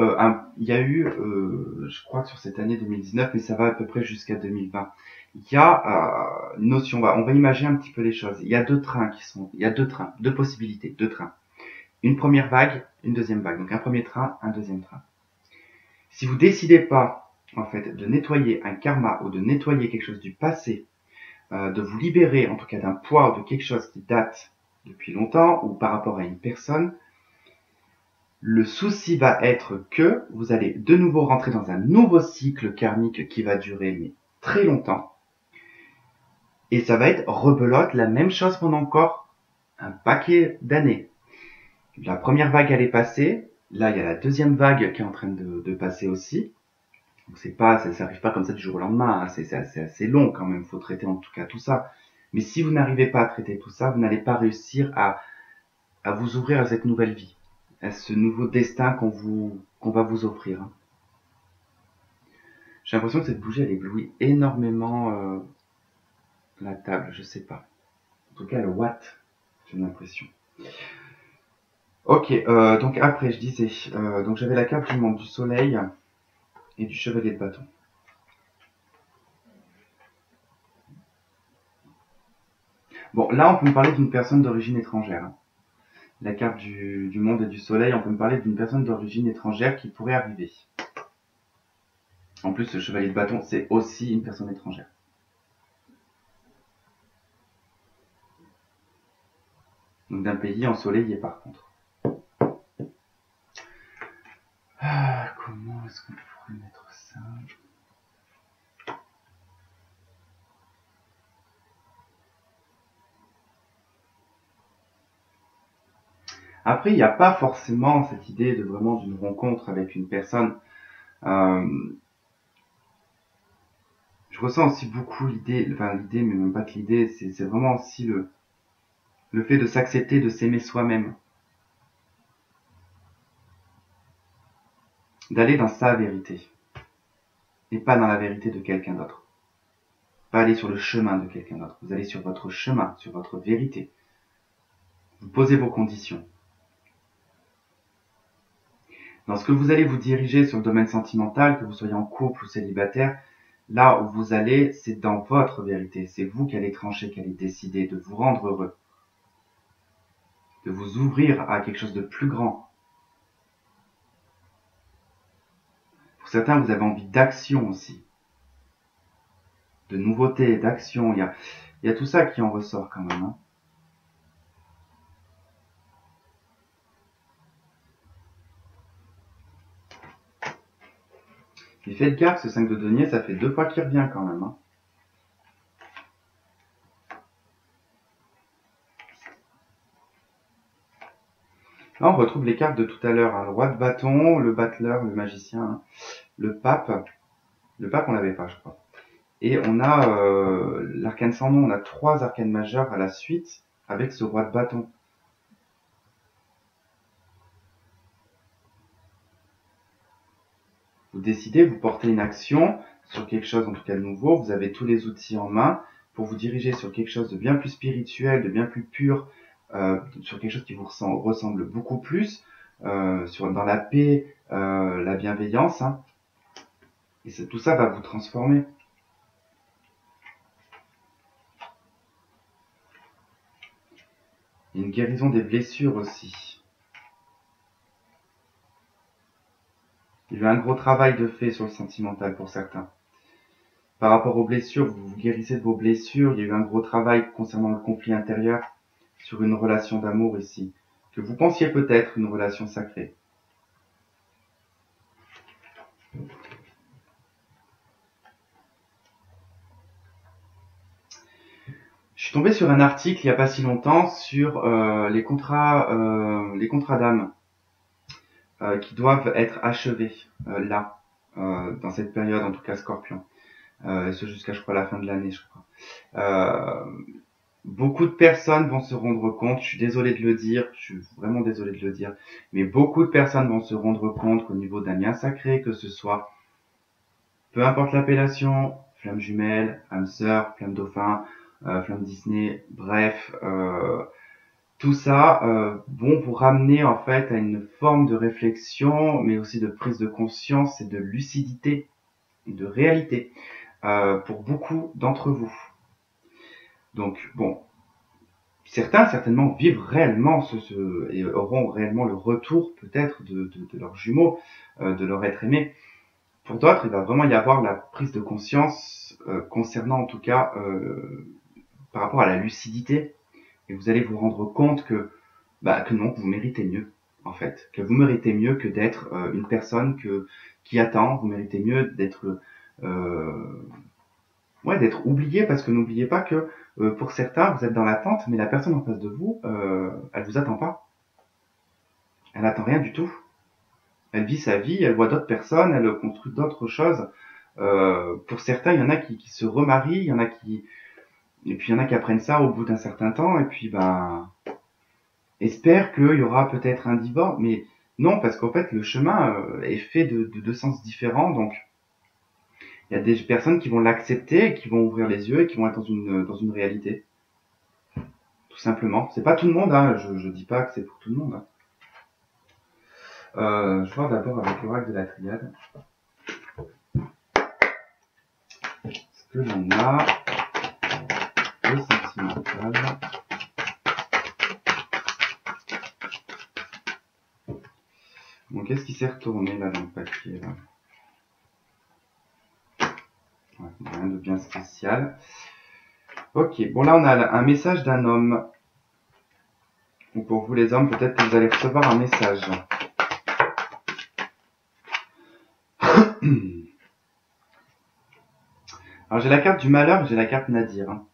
je crois que sur cette année 2019, mais ça va à peu près jusqu'à 2020. Il y a une notion, on va imaginer un petit peu les choses. Il y a deux trains deux possibilités, deux trains. Une première vague, une deuxième vague. Donc un premier train, un deuxième train. Si vous décidez pas, en fait, de nettoyer un karma ou de nettoyer quelque chose du passé, de vous libérer, en tout cas d'un poids ou de quelque chose qui date depuis longtemps ou par rapport à une personne, le souci va être que vous allez de nouveau rentrer dans un nouveau cycle karmique qui va durer mais très longtemps. Et ça va être rebelote, la même chose pendant encore un paquet d'années. La première vague, elle est passée. Là, il y a la deuxième vague qui est en train de passer aussi. Donc ça n'arrive pas comme ça du jour au lendemain. Hein. C'est assez long quand même. Il faut traiter en tout cas tout ça. Mais si vous n'arrivez pas à traiter tout ça, vous n'allez pas réussir à vous ouvrir à cette nouvelle vie, à ce nouveau destin qu'on va vous offrir. Hein. J'ai l'impression que cette bougie, elle éblouit énormément la table. Je sais pas. En tout cas, le watt, j'ai l'impression. Ok, donc après, je disais, donc j'avais la carte du monde du soleil et du chevalier de bâton. Bon, là, on peut me parler d'une personne d'origine étrangère. Hein. La carte du monde et du soleil, on peut me parler d'une personne d'origine étrangère qui pourrait arriver. En plus, le chevalier de bâton, c'est aussi une personne étrangère. Donc d'un pays ensoleillé par contre. Ah, comment est-ce qu'on pourrait mettre ça? Après, il n'y a pas forcément cette idée de vraiment d'une rencontre avec une personne. Je ressens aussi beaucoup l'idée, mais même pas que l'idée, c'est vraiment aussi le fait de s'accepter, de s'aimer soi-même. D'aller dans sa vérité. Et pas dans la vérité de quelqu'un d'autre. Pas aller sur le chemin de quelqu'un d'autre. Vous allez sur votre chemin, sur votre vérité. Vous posez vos conditions. Dans ce que vous allez vous diriger sur le domaine sentimental, que vous soyez en couple ou célibataire, là où vous allez, c'est dans votre vérité. C'est vous qui allez trancher, qui allez décider de vous rendre heureux. De vous ouvrir à quelque chose de plus grand. Pour certains, vous avez envie d'action aussi. De nouveautés, d'action. Il y a tout ça qui en ressort quand même. Hein. Mais faites gaffe, ce 5 de denier, ça fait 2 fois qu'il revient quand même. Hein. Là, on retrouve les cartes de tout à l'heure. Hein. Le roi de bâton, le battleur, le magicien, hein. Le pape. Le pape, on l'avait pas, je crois. Et on a l'arcane sans nom. On a 3 arcanes majeures à la suite avec ce roi de bâton. Vous décidez, vous portez une action sur quelque chose, en tout cas de nouveau. Vous avez tous les outils en main pour vous diriger sur quelque chose de bien plus spirituel, de bien plus pur, sur quelque chose qui vous ressemble beaucoup plus, dans la paix, la bienveillance. Hein. Et tout ça va vous transformer. Il y a une guérison des blessures aussi. Il y a eu un gros travail de fait sur le sentimental pour certains. Par rapport aux blessures, vous vous guérissez de vos blessures. Il y a eu un gros travail concernant le conflit intérieur sur une relation d'amour ici. Que vous pensiez peut-être une relation sacrée. Je suis tombé sur un article il n'y a pas si longtemps sur les contrats d'âme qui doivent être achevés là, dans cette période, en tout cas Scorpion. Ce jusqu'à, je crois, la fin de l'année, je crois. Beaucoup de personnes vont se rendre compte, je suis désolé de le dire, je suis vraiment désolé de le dire, mais beaucoup de personnes vont se rendre compte qu'au niveau d'un lien sacré, que ce soit, peu importe l'appellation, flamme jumelle, âme sœur, flamme dauphin, flamme Disney, bref, tout ça vont vous ramener en fait à une forme de réflexion, mais aussi de prise de conscience et de lucidité, et de réalité pour beaucoup d'entre vous. Donc bon, certains certainement vivent réellement et auront réellement le retour peut-être de leurs jumeaux, de leur être aimé. Pour d'autres, il va vraiment y avoir la prise de conscience concernant en tout cas par rapport à la lucidité. Et vous allez vous rendre compte que non, que vous méritez mieux, en fait. Que vous méritez mieux que d'être une personne qui attend. Vous méritez mieux d'être d'être oublié, parce que n'oubliez pas que pour certains, vous êtes dans l'attente, mais la personne en face de vous, elle vous attend pas. Elle attend rien du tout. Elle vit sa vie, elle voit d'autres personnes, elle construit d'autres choses. Pour certains, il y en a qui se remarient, et puis il y en a qui apprennent ça au bout d'un certain temps, et puis espère qu'il y aura peut-être un divorce, mais non, parce qu'en fait, le chemin est fait de 2 sens différents, donc il y a des personnes qui vont l'accepter, qui vont ouvrir les yeux et qui vont être dans une réalité. Tout simplement. C'est pas tout le monde, hein. Je dis pas que c'est pour tout le monde. Hein. Je vais voir d'abord avec l'oracle de la triade. Est-ce que l'on a le sentimental? Bon, qu'est-ce qui s'est retourné là dans le papier là? Ouais, rien de bien spécial. Ok, bon là on a un message d'un homme. Ou pour vous les hommes, peut-être que vous allez recevoir un message. Alors j'ai la carte du malheur et j'ai la carte Nadir. Hein.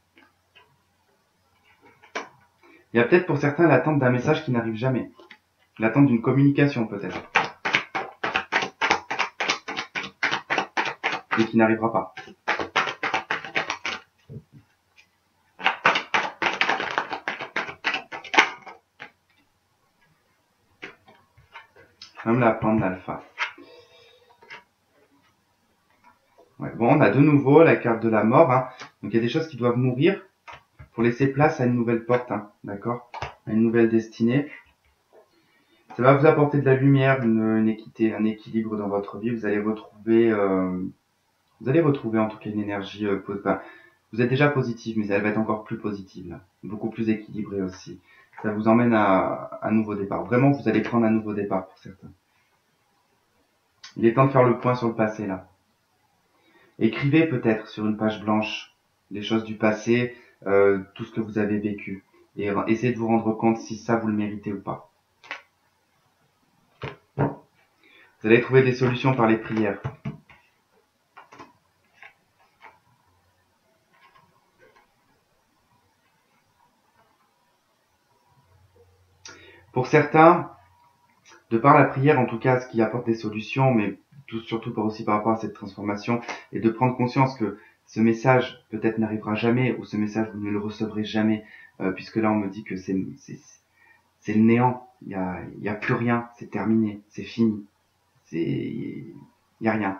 Il y a peut-être pour certains l'attente d'un message qui n'arrive jamais. L'attente d'une communication peut-être. Et qui n'arrivera pas. Même la plante d'alpha. Ouais, bon, on a de nouveau la carte de la mort. Hein. Donc il y a des choses qui doivent mourir pour laisser place à une nouvelle porte. Hein. D'accord? À une nouvelle destinée. Ça va vous apporter de la lumière, une équité, un équilibre dans votre vie. Vous allez retrouver en tout cas une énergie enfin, vous êtes déjà positive, mais elle va être encore plus positive, là. Beaucoup plus équilibrée aussi. Ça vous emmène à un nouveau départ. Vraiment, vous allez prendre un nouveau départ pour certains. Il est temps de faire le point sur le passé, là. Écrivez peut-être sur une page blanche les choses du passé, tout ce que vous avez vécu. Et essayez de vous rendre compte si ça, vous le méritez ou pas. Vous allez trouver des solutions par les prières. Pour certains, de par la prière, en tout cas, ce qui apporte des solutions, mais surtout aussi par rapport à cette transformation, et de prendre conscience que ce message peut-être n'arrivera jamais, ou ce message vous ne le recevrez jamais, puisque là on me dit que c'est le néant, il y a plus rien, c'est terminé, c'est fini, il y a rien.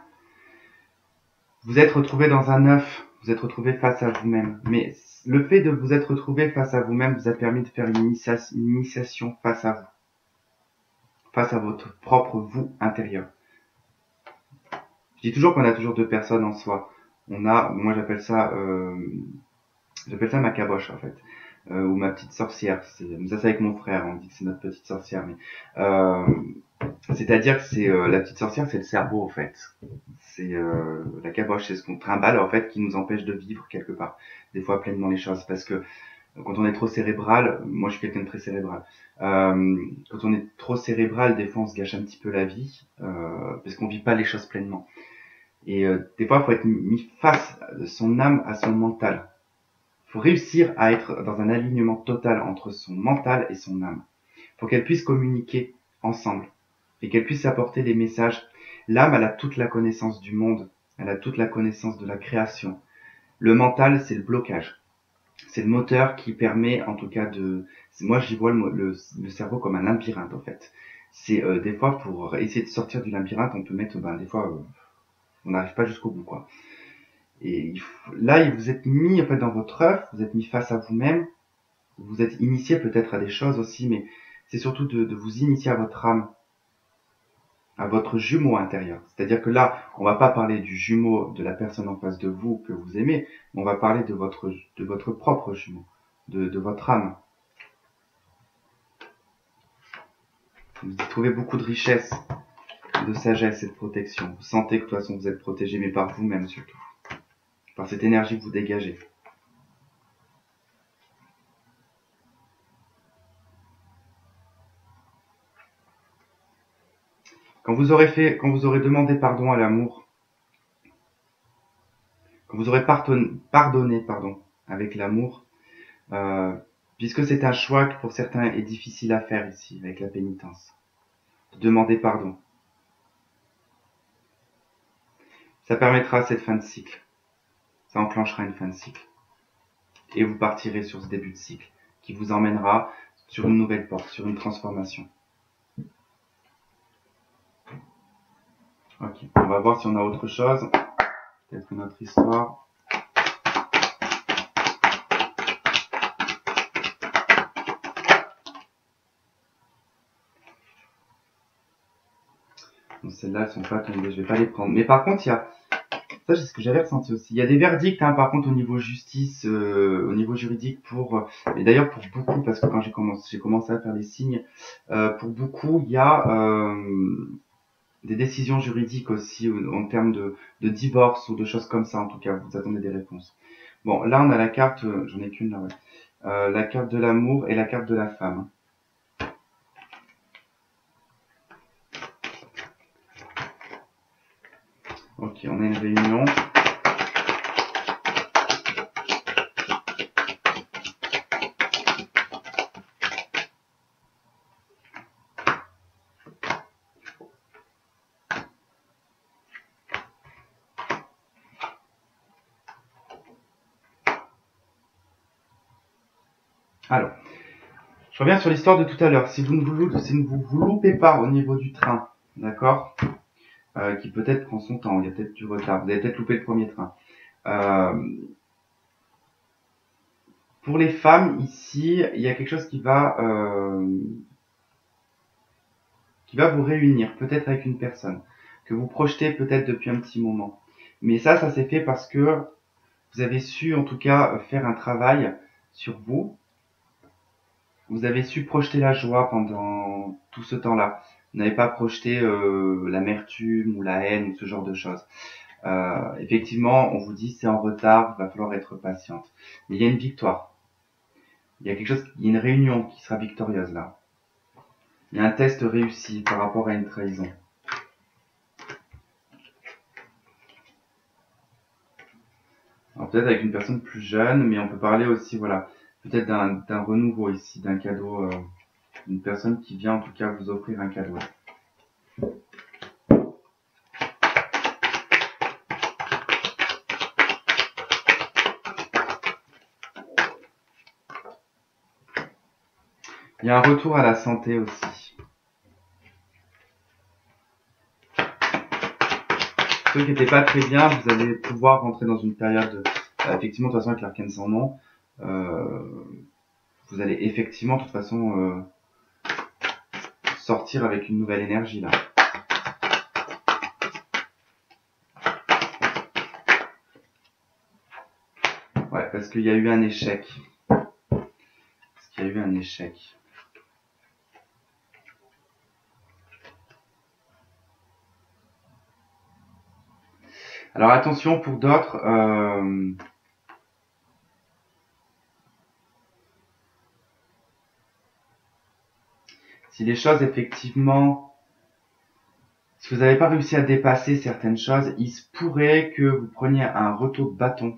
Vous êtes retrouvé dans un œuf, vous êtes retrouvé face à vous-même, mais le fait de vous être retrouvé face à vous-même vous a permis de faire une initiation face à vous. Face à votre propre vous intérieur. Je dis toujours qu'on a toujours deux personnes en soi. Moi j'appelle ça ma caboche en fait, ou ma petite sorcière. Ça c'est avec mon frère, on dit que c'est notre petite sorcière, mais c'est-à-dire que c'est la petite sorcière, c'est le cerveau en fait. C'est la caboche, c'est ce qu'on trimballe en fait qui nous empêche de vivre quelque part, des fois pleinement les choses, parce que quand on est trop cérébral, moi je suis quelqu'un de très cérébral, quand on est trop cérébral, des fois on se gâche un petit peu la vie, parce qu'on vit pas les choses pleinement. Et des fois il faut être mis face de son âme à son mental. Il faut réussir à être dans un alignement total entre son mental et son âme, pour qu'elles puissent communiquer ensemble, et qu'elles puissent apporter des messages. L'âme, elle a toute la connaissance du monde, elle a toute la connaissance de la création. Le mental, c'est le blocage. C'est le moteur qui permet, en tout cas, moi j'y vois le cerveau comme un labyrinthe en fait. C'est des fois pour essayer de sortir du labyrinthe, on peut mettre, des fois, on n'arrive pas jusqu'au bout quoi. Et là, vous êtes mis en fait dans votre œuf, vous êtes mis face à vous-même, vous êtes initié peut-être à des choses aussi, mais c'est surtout de vous initier à votre âme, à votre jumeau intérieur. C'est-à-dire que là, on va pas parler du jumeau de la personne en face de vous que vous aimez, mais on va parler de votre propre jumeau, de votre âme. Vous y trouvez beaucoup de richesse, de sagesse et de protection. Vous sentez que de toute façon vous êtes protégé, mais par vous-même surtout. Par cette énergie que vous dégagez. Quand vous aurez demandé pardon à l'amour, quand vous aurez pardonné, avec l'amour, puisque c'est un choix qui pour certains est difficile à faire ici, avec la pénitence, de demander pardon. Ça permettra cette fin de cycle. Ça enclenchera une fin de cycle. Et vous partirez sur ce début de cycle, qui vous emmènera sur une nouvelle porte, sur une transformation. Ok, on va voir si on a autre chose. Peut-être une autre histoire. Donc celles-là, elles sont pas tombées, je vais pas les prendre. Mais par contre, ça c'est ce que j'avais ressenti aussi. Il y a des verdicts, par contre, au niveau justice, au niveau juridique, et d'ailleurs pour beaucoup, parce que quand j'ai commencé à faire les signes, pour beaucoup, il y a des décisions juridiques aussi en termes de divorce ou de choses comme ça. En tout cas, vous attendez des réponses. Bon, là on a la carte, j'en ai qu'une là, ouais. La carte de l'amour et la carte de la femme. Ok, on a une réunion. Alors, je reviens sur l'histoire de tout à l'heure. Si vous ne vous loupez pas au niveau du train, d'accord, qui peut-être prend son temps, il y a peut-être du retard, vous avez peut-être loupé le premier train. Pour les femmes, ici, il y a quelque chose qui va vous réunir, peut-être avec une personne, que vous projetez peut-être depuis un petit moment. Mais ça s'est fait parce que vous avez su, en tout cas, faire un travail sur vous. Vous avez su projeter la joie pendant tout ce temps-là. Vous n'avez pas projeté l'amertume ou la haine ou ce genre de choses. Effectivement, on vous dit c'est en retard, il va falloir être patiente. Mais il y a une victoire. Il y a quelque chose, il y a une réunion qui sera victorieuse là. Il y a un test réussi par rapport à une trahison. Alors peut-être avec une personne plus jeune, mais on peut parler aussi, voilà, peut-être d'un renouveau ici, d'un cadeau, d'une personne qui vient en tout cas vous offrir un cadeau. Il y a un retour à la santé aussi. Ceux qui n'étaient pas très bien, vous allez pouvoir rentrer dans une période, effectivement, de toute façon avec l'arcane sans nom, vous allez effectivement, de toute façon, sortir avec une nouvelle énergie là. Ouais, parce qu'il y a eu un échec. Alors attention pour d'autres, si les choses effectivement, si vous n'avez pas réussi à dépasser certaines choses, il se pourrait que vous preniez un retour de bâton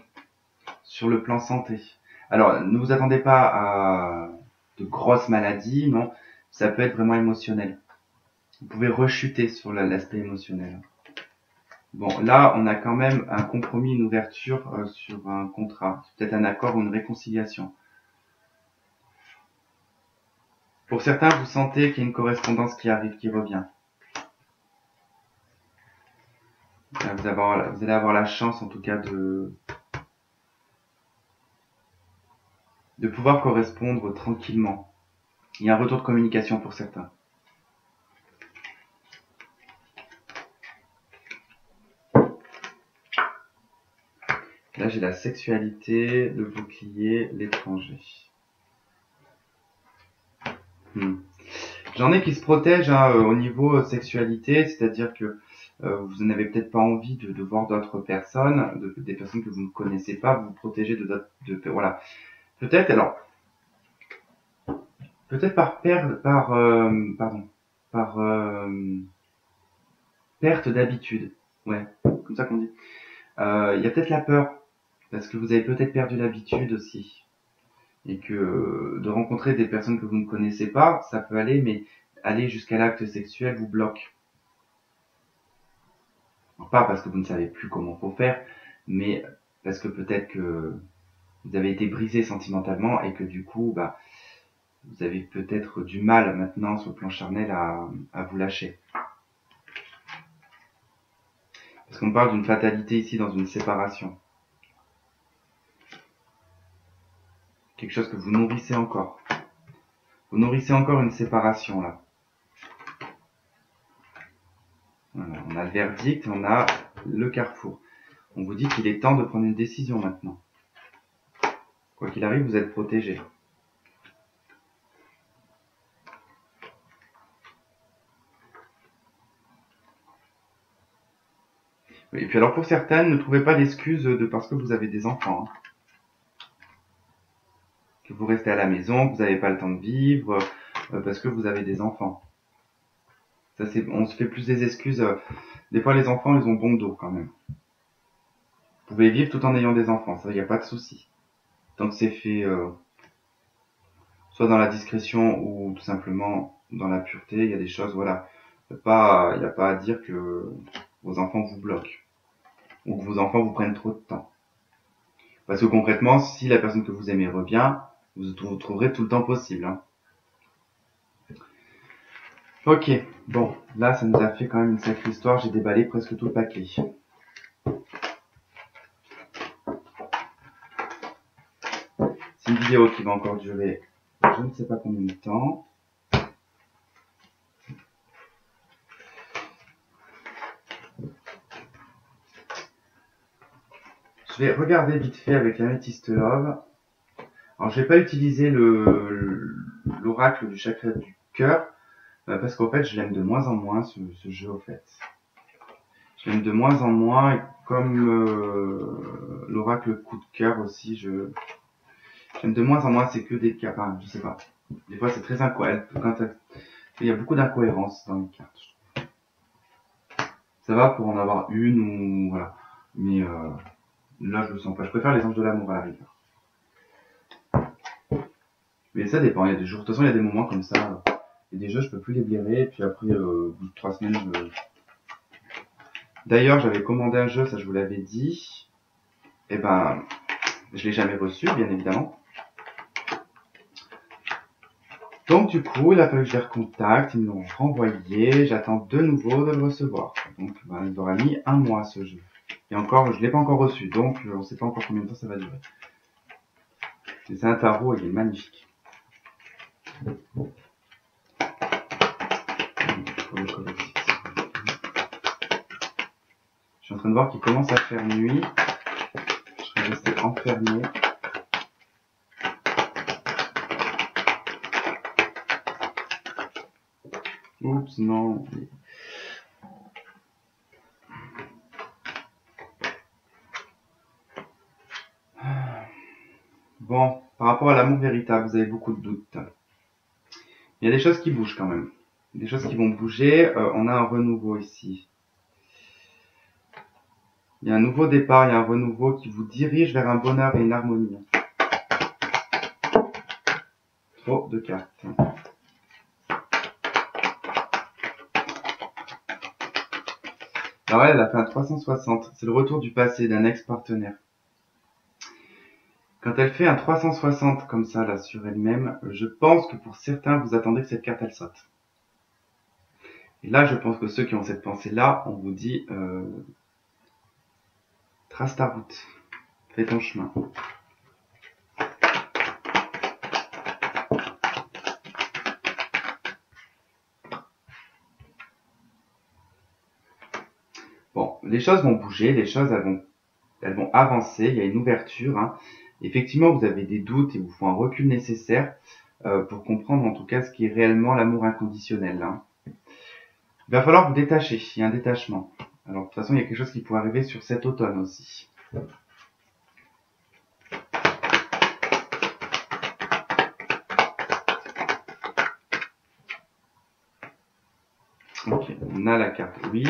sur le plan santé. Alors ne vous attendez pas à de grosses maladies, non, ça peut être vraiment émotionnel. Vous pouvez rechuter sur l'aspect émotionnel. Bon, là, on a quand même un compromis, une ouverture sur un contrat, peut-être un accord ou une réconciliation. Pour certains, vous sentez qu'il y a une correspondance qui arrive, qui revient. Vous allez avoir la chance, en tout cas, de pouvoir correspondre tranquillement. Il y a un retour de communication pour certains. Là, j'ai la sexualité, le bouclier, l'étranger. J'en ai qui se protègent au niveau sexualité, c'est-à-dire que vous n'avez peut-être pas envie de voir d'autres personnes, des personnes que vous ne connaissez pas, vous vous protégez de d'autres, voilà. Peut-être, alors, peut-être par perte d'habitude. Ouais, comme ça qu'on dit. Il y a peut-être la peur, parce que vous avez peut-être perdu l'habitude aussi. Et que de rencontrer des personnes que vous ne connaissez pas, ça peut aller, mais aller jusqu'à l'acte sexuel vous bloque. Alors, pas parce que vous ne savez plus comment faut faire, mais parce que peut-être que vous avez été brisé sentimentalement et que du coup, vous avez peut-être du mal maintenant sur le plan charnel à vous lâcher. Parce qu'on parle d'une fatalité ici dans une séparation. Quelque chose que vous nourrissez encore. Vous nourrissez encore une séparation là. Voilà, on a le verdict, on a le carrefour. On vous dit qu'il est temps de prendre une décision maintenant. Quoi qu'il arrive, vous êtes protégé. Et puis alors pour certaines, ne trouvez pas l'excuse de parce que vous avez des enfants. Que vous restez à la maison, que vous n'avez pas le temps de vivre, parce que vous avez des enfants. Ça, on se fait plus des excuses. Des fois, les enfants, ils ont bon dos quand même. Vous pouvez vivre tout en ayant des enfants, ça, il n'y a pas de souci. Tant que c'est fait soit dans la discrétion ou tout simplement dans la pureté, il y a des choses, voilà. Il n'y a pas à dire que vos enfants vous bloquent ou que vos enfants vous prennent trop de temps. Parce que concrètement, si la personne que vous aimez revient, vous trouverez tout le temps possible. Hein. Ok, bon, là ça nous a fait quand même une sacrée histoire, j'ai déballé presque tout le paquet. C'est une vidéo qui va encore durer je ne sais pas combien de temps. Je vais regarder vite fait avec l'Amethyst Love. Alors je vais pas utiliser l'oracle du chakra du cœur, parce qu'en fait je l'aime de moins en moins ce jeu au fait. Je l'aime de moins en moins, et comme l'oracle coup de cœur aussi, j'aime de moins en moins, c'est que des cartes, enfin, je sais pas. Des fois c'est très incohérent, il y a beaucoup d'incohérences dans les cartes. Ça va pour en avoir une ou voilà, mais là je le sens pas. Je préfère les anges de l'amour à la rigueur. Mais ça dépend, il y a des jours, de toute façon il y a des moments comme ça, il y a des jeux je peux plus les blairer, et puis après au bout de 3 semaines je... D'ailleurs j'avais commandé un jeu, ça je vous l'avais dit, et ben je l'ai jamais reçu bien évidemment. Donc du coup il a fallu que je les recontacte, ils me l'ont renvoyé, j'attends de nouveau de le recevoir. Donc ben, il aura mis 1 mois ce jeu. Et encore, je l'ai pas encore reçu, donc on ne sait pas encore combien de temps ça va durer. C'est un tarot, il est magnifique. Je suis en train de voir qu'il commence à faire nuit. Je serais resté enfermé. Oups, non. Bon, par rapport à l'amour véritable, vous avez beaucoup de doutes. Il y a des choses qui bougent quand même. Des choses qui vont bouger. On a un renouveau ici. Il y a un nouveau départ, il y a un renouveau qui vous dirige vers un bonheur et une harmonie. Trop de cartes. Alors elle a fait un 360. C'est le retour du passé d'un ex-partenaire. Quand elle fait un 360 comme ça là sur elle-même, je pense que pour certains, vous attendez que cette carte elle saute. Et là, je pense que ceux qui ont cette pensée-là, on vous dit trace ta route, fais ton chemin. Bon, les choses vont bouger, les choses elles vont avancer, il y a une ouverture. Hein. Effectivement, vous avez des doutes et il vous faut un recul nécessaire pour comprendre en tout cas ce qui est réellement l'amour inconditionnel. Hein. Il va falloir vous détacher, il y a un détachement. Alors de toute façon, il y a quelque chose qui pourrait arriver sur cet automne aussi. Ok, on a la carte oui.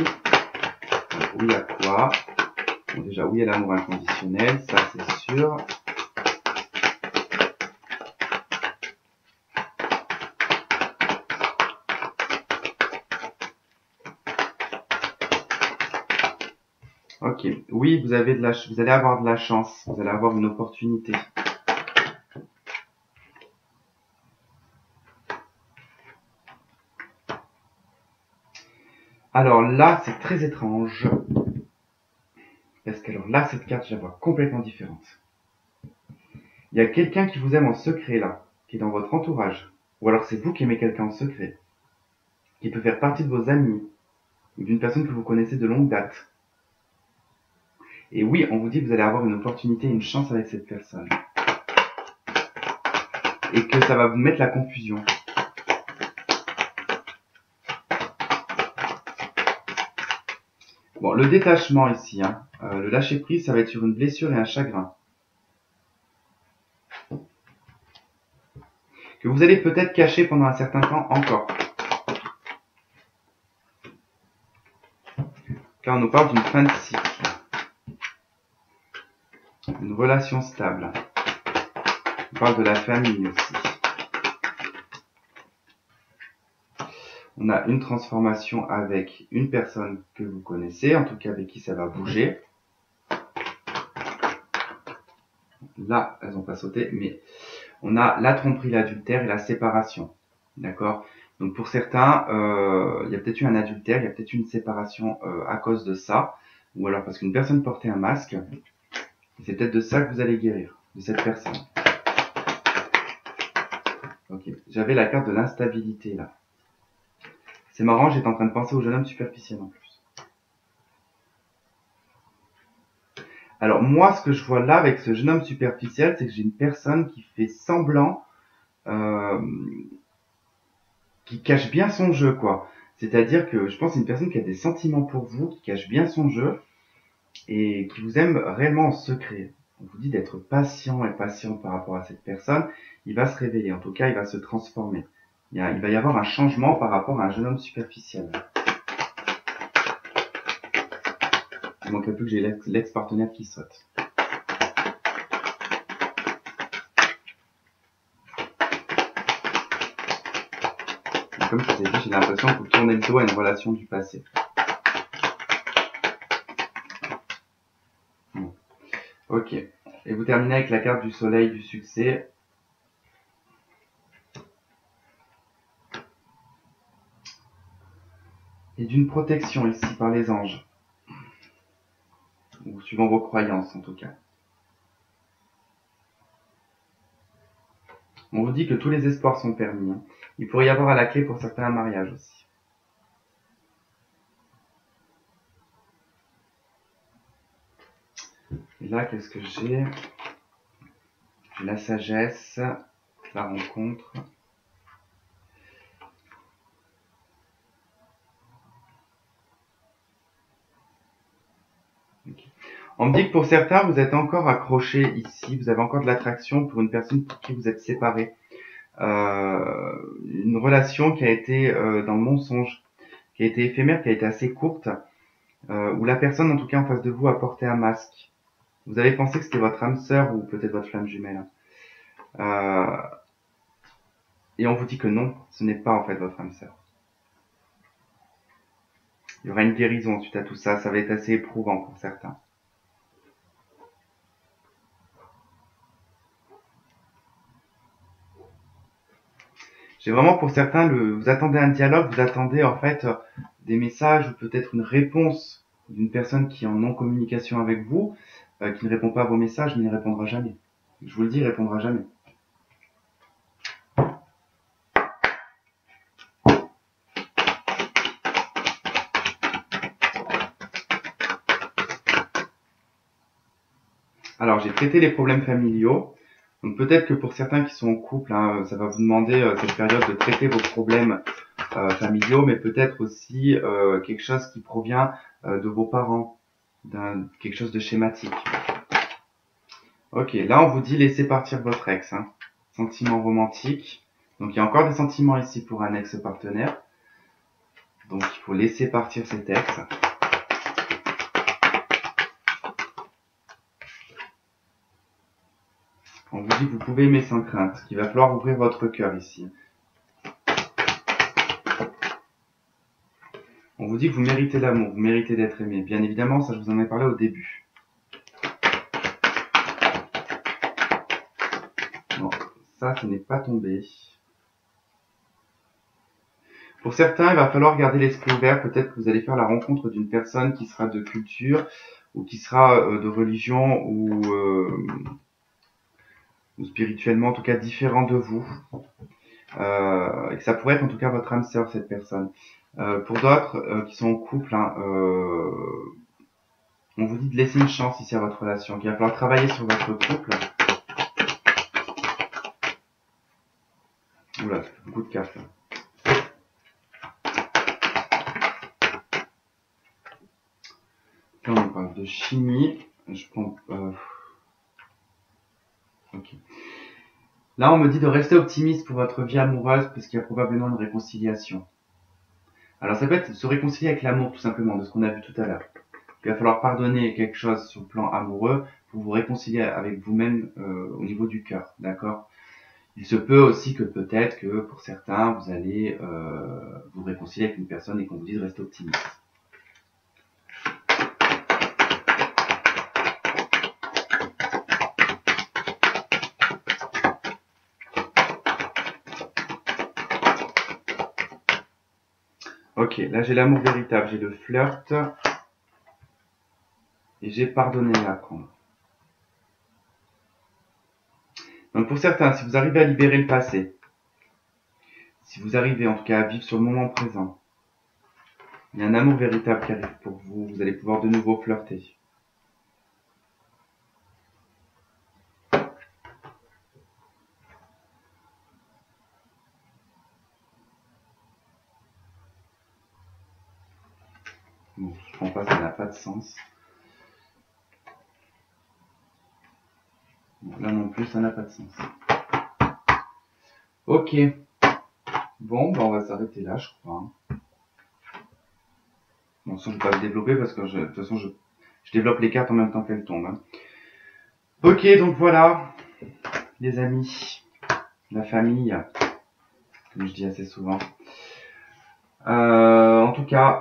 Oui à quoi? Bon, déjà, oui à l'amour inconditionnel, ça c'est sûr. Ok, oui, vous allez avoir de la chance, vous allez avoir une opportunité. Alors là, c'est très étrange. Parce que alors là, cette carte, je la vois complètement différente. Il y a quelqu'un qui vous aime en secret là, qui est dans votre entourage. Ou alors c'est vous qui aimez quelqu'un en secret. Qui peut faire partie de vos amis. Ou d'une personne que vous connaissez de longue date. Et oui, on vous dit que vous allez avoir une opportunité, une chance avec cette personne. Et que ça va vous mettre la confusion. Bon, le détachement ici, hein, le lâcher prise, ça va être sur une blessure et un chagrin. Que vous allez peut-être cacher pendant un certain temps encore. Là, on nous parle d'une fin de cycle. Une relation stable. On parle de la famille aussi. On a une transformation avec une personne que vous connaissez, en tout cas avec qui ça va bouger. Là, elles n'ont pas sauté, mais on a la tromperie, l'adultère et la séparation. D'accord? Donc pour certains, il y a peut-être eu un adultère, il y a peut-être eu une séparation à cause de ça, ou alors parce qu'une personne portait un masque. C'est peut-être de ça que vous allez guérir, de cette personne. Ok, j'avais la carte de l'instabilité là. C'est marrant, j'étais en train de penser au jeune homme superficiel en plus. Alors moi, ce que je vois là avec ce jeune homme superficiel, c'est que j'ai une personne qui fait semblant, qui cache bien son jeu, quoi. C'est-à-dire que je pense que c'est une personne qui a des sentiments pour vous, qui cache bien son jeu et qui vous aime réellement en secret. On vous dit d'être patient et patient par rapport à cette personne. Il va se révéler, en tout cas, il va se transformer. Il va y avoir un changement par rapport à un jeune homme superficiel. Il manquerait plus que j'ai l'ex-partenaire qui saute. Comme je vous ai dit, j'ai l'impression que vous tournez le dos à une relation du passé. Bon. Ok. Et vous terminez avec la carte du soleil du succès. Et d'une protection ici par les anges. Ou suivant vos croyances en tout cas. On vous dit que tous les espoirs sont permis. Hein. Il pourrait y avoir à la clé pour certains un mariage aussi. Et là, qu'est-ce que j'ai? J'ai la sagesse, la rencontre. Okay. On me dit que pour certains, vous êtes encore accroché ici, vous avez encore de l'attraction pour une personne pour qui vous êtes séparés. Une relation qui a été dans le mensonge, qui a été éphémère, qui a été assez courte, où la personne, en tout cas en face de vous, a porté un masque. Vous avez pensé que c'était votre âme sœur ou peut-être votre flamme jumelle. Et on vous dit que non, ce n'est pas en fait votre âme sœur. Il y aura une guérison suite à tout ça, ça va être assez éprouvant pour certains. J'ai vraiment pour certains, vous attendez un dialogue, vous attendez en fait des messages ou peut-être une réponse d'une personne qui est en non-communication avec vous, qui ne répond pas à vos messages, mais ne répondra jamais. Je vous le dis, il répondra jamais. Alors, j'ai traité les problèmes familiaux. Donc peut-être que pour certains qui sont en couple, hein, ça va vous demander cette période de traiter vos problèmes familiaux, mais peut-être aussi quelque chose qui provient de vos parents, quelque chose de schématique. Ok, là on vous dit laissez partir votre ex. Hein. Sentiments romantiques. Donc il y a encore des sentiments ici pour un ex-partenaire. Donc il faut laisser partir cet ex. On vous dit que vous pouvez aimer sans crainte, qu'il va falloir ouvrir votre cœur ici. On vous dit que vous méritez l'amour, vous méritez d'être aimé. Bien évidemment, ça je vous en ai parlé au début. Bon, ça, ce n'est pas tombé. Pour certains, il va falloir garder l'esprit ouvert. Peut-être que vous allez faire la rencontre d'une personne qui sera de culture ou qui sera de religion ou spirituellement, en tout cas, différent de vous. Et que ça pourrait être en tout cas votre âme sœur, cette personne. Pour d'autres qui sont en couple, hein, on vous dit de laisser une chance ici à votre relation, qu'il va falloir travailler sur votre couple. Oula, ça fait beaucoup de cartes là. Là on parle de chimie. Je prends. Ok. Là on me dit de rester optimiste pour votre vie amoureuse parce qu'il y a probablement une réconciliation. Alors ça peut être se réconcilier avec l'amour tout simplement, de ce qu'on a vu tout à l'heure. Il va falloir pardonner quelque chose sur le plan amoureux pour vous réconcilier avec vous-même au niveau du cœur, d'accord? Il se peut aussi que peut-être que pour certains, vous allez vous réconcilier avec une personne et qu'on vous dise reste optimiste. Ok, là j'ai l'amour véritable, j'ai le flirt et j'ai pardonné et apprendre. Donc pour certains, si vous arrivez à libérer le passé, si vous arrivez en tout cas à vivre sur le moment présent, il y a un amour véritable qui arrive pour vous, vous allez pouvoir de nouveau flirter. Bon, je comprends pas, ça n'a pas de sens. Bon, là non plus, ça n'a pas de sens. Ok. Bon, on va s'arrêter là, je crois. Bon, ça, je ne vais pas le développer parce que de toute façon, je développe les cartes en même temps qu'elles tombent. Ok, donc voilà, les amis, la famille, comme je dis assez souvent. En tout cas,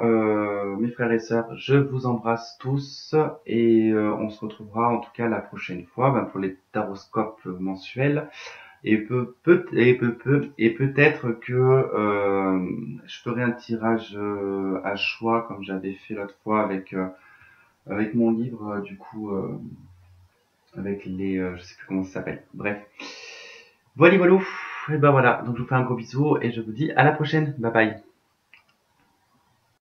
mes frères et sœurs, je vous embrasse tous et on se retrouvera en tout cas la prochaine fois pour les taroscopes mensuels et peut-être que je ferai un tirage à choix comme j'avais fait l'autre fois avec mon livre du coup avec les je sais plus comment ça s'appelle. Bref. Voilà, et ben voilà. Donc je vous fais un gros bisou et je vous dis à la prochaine. Bye bye.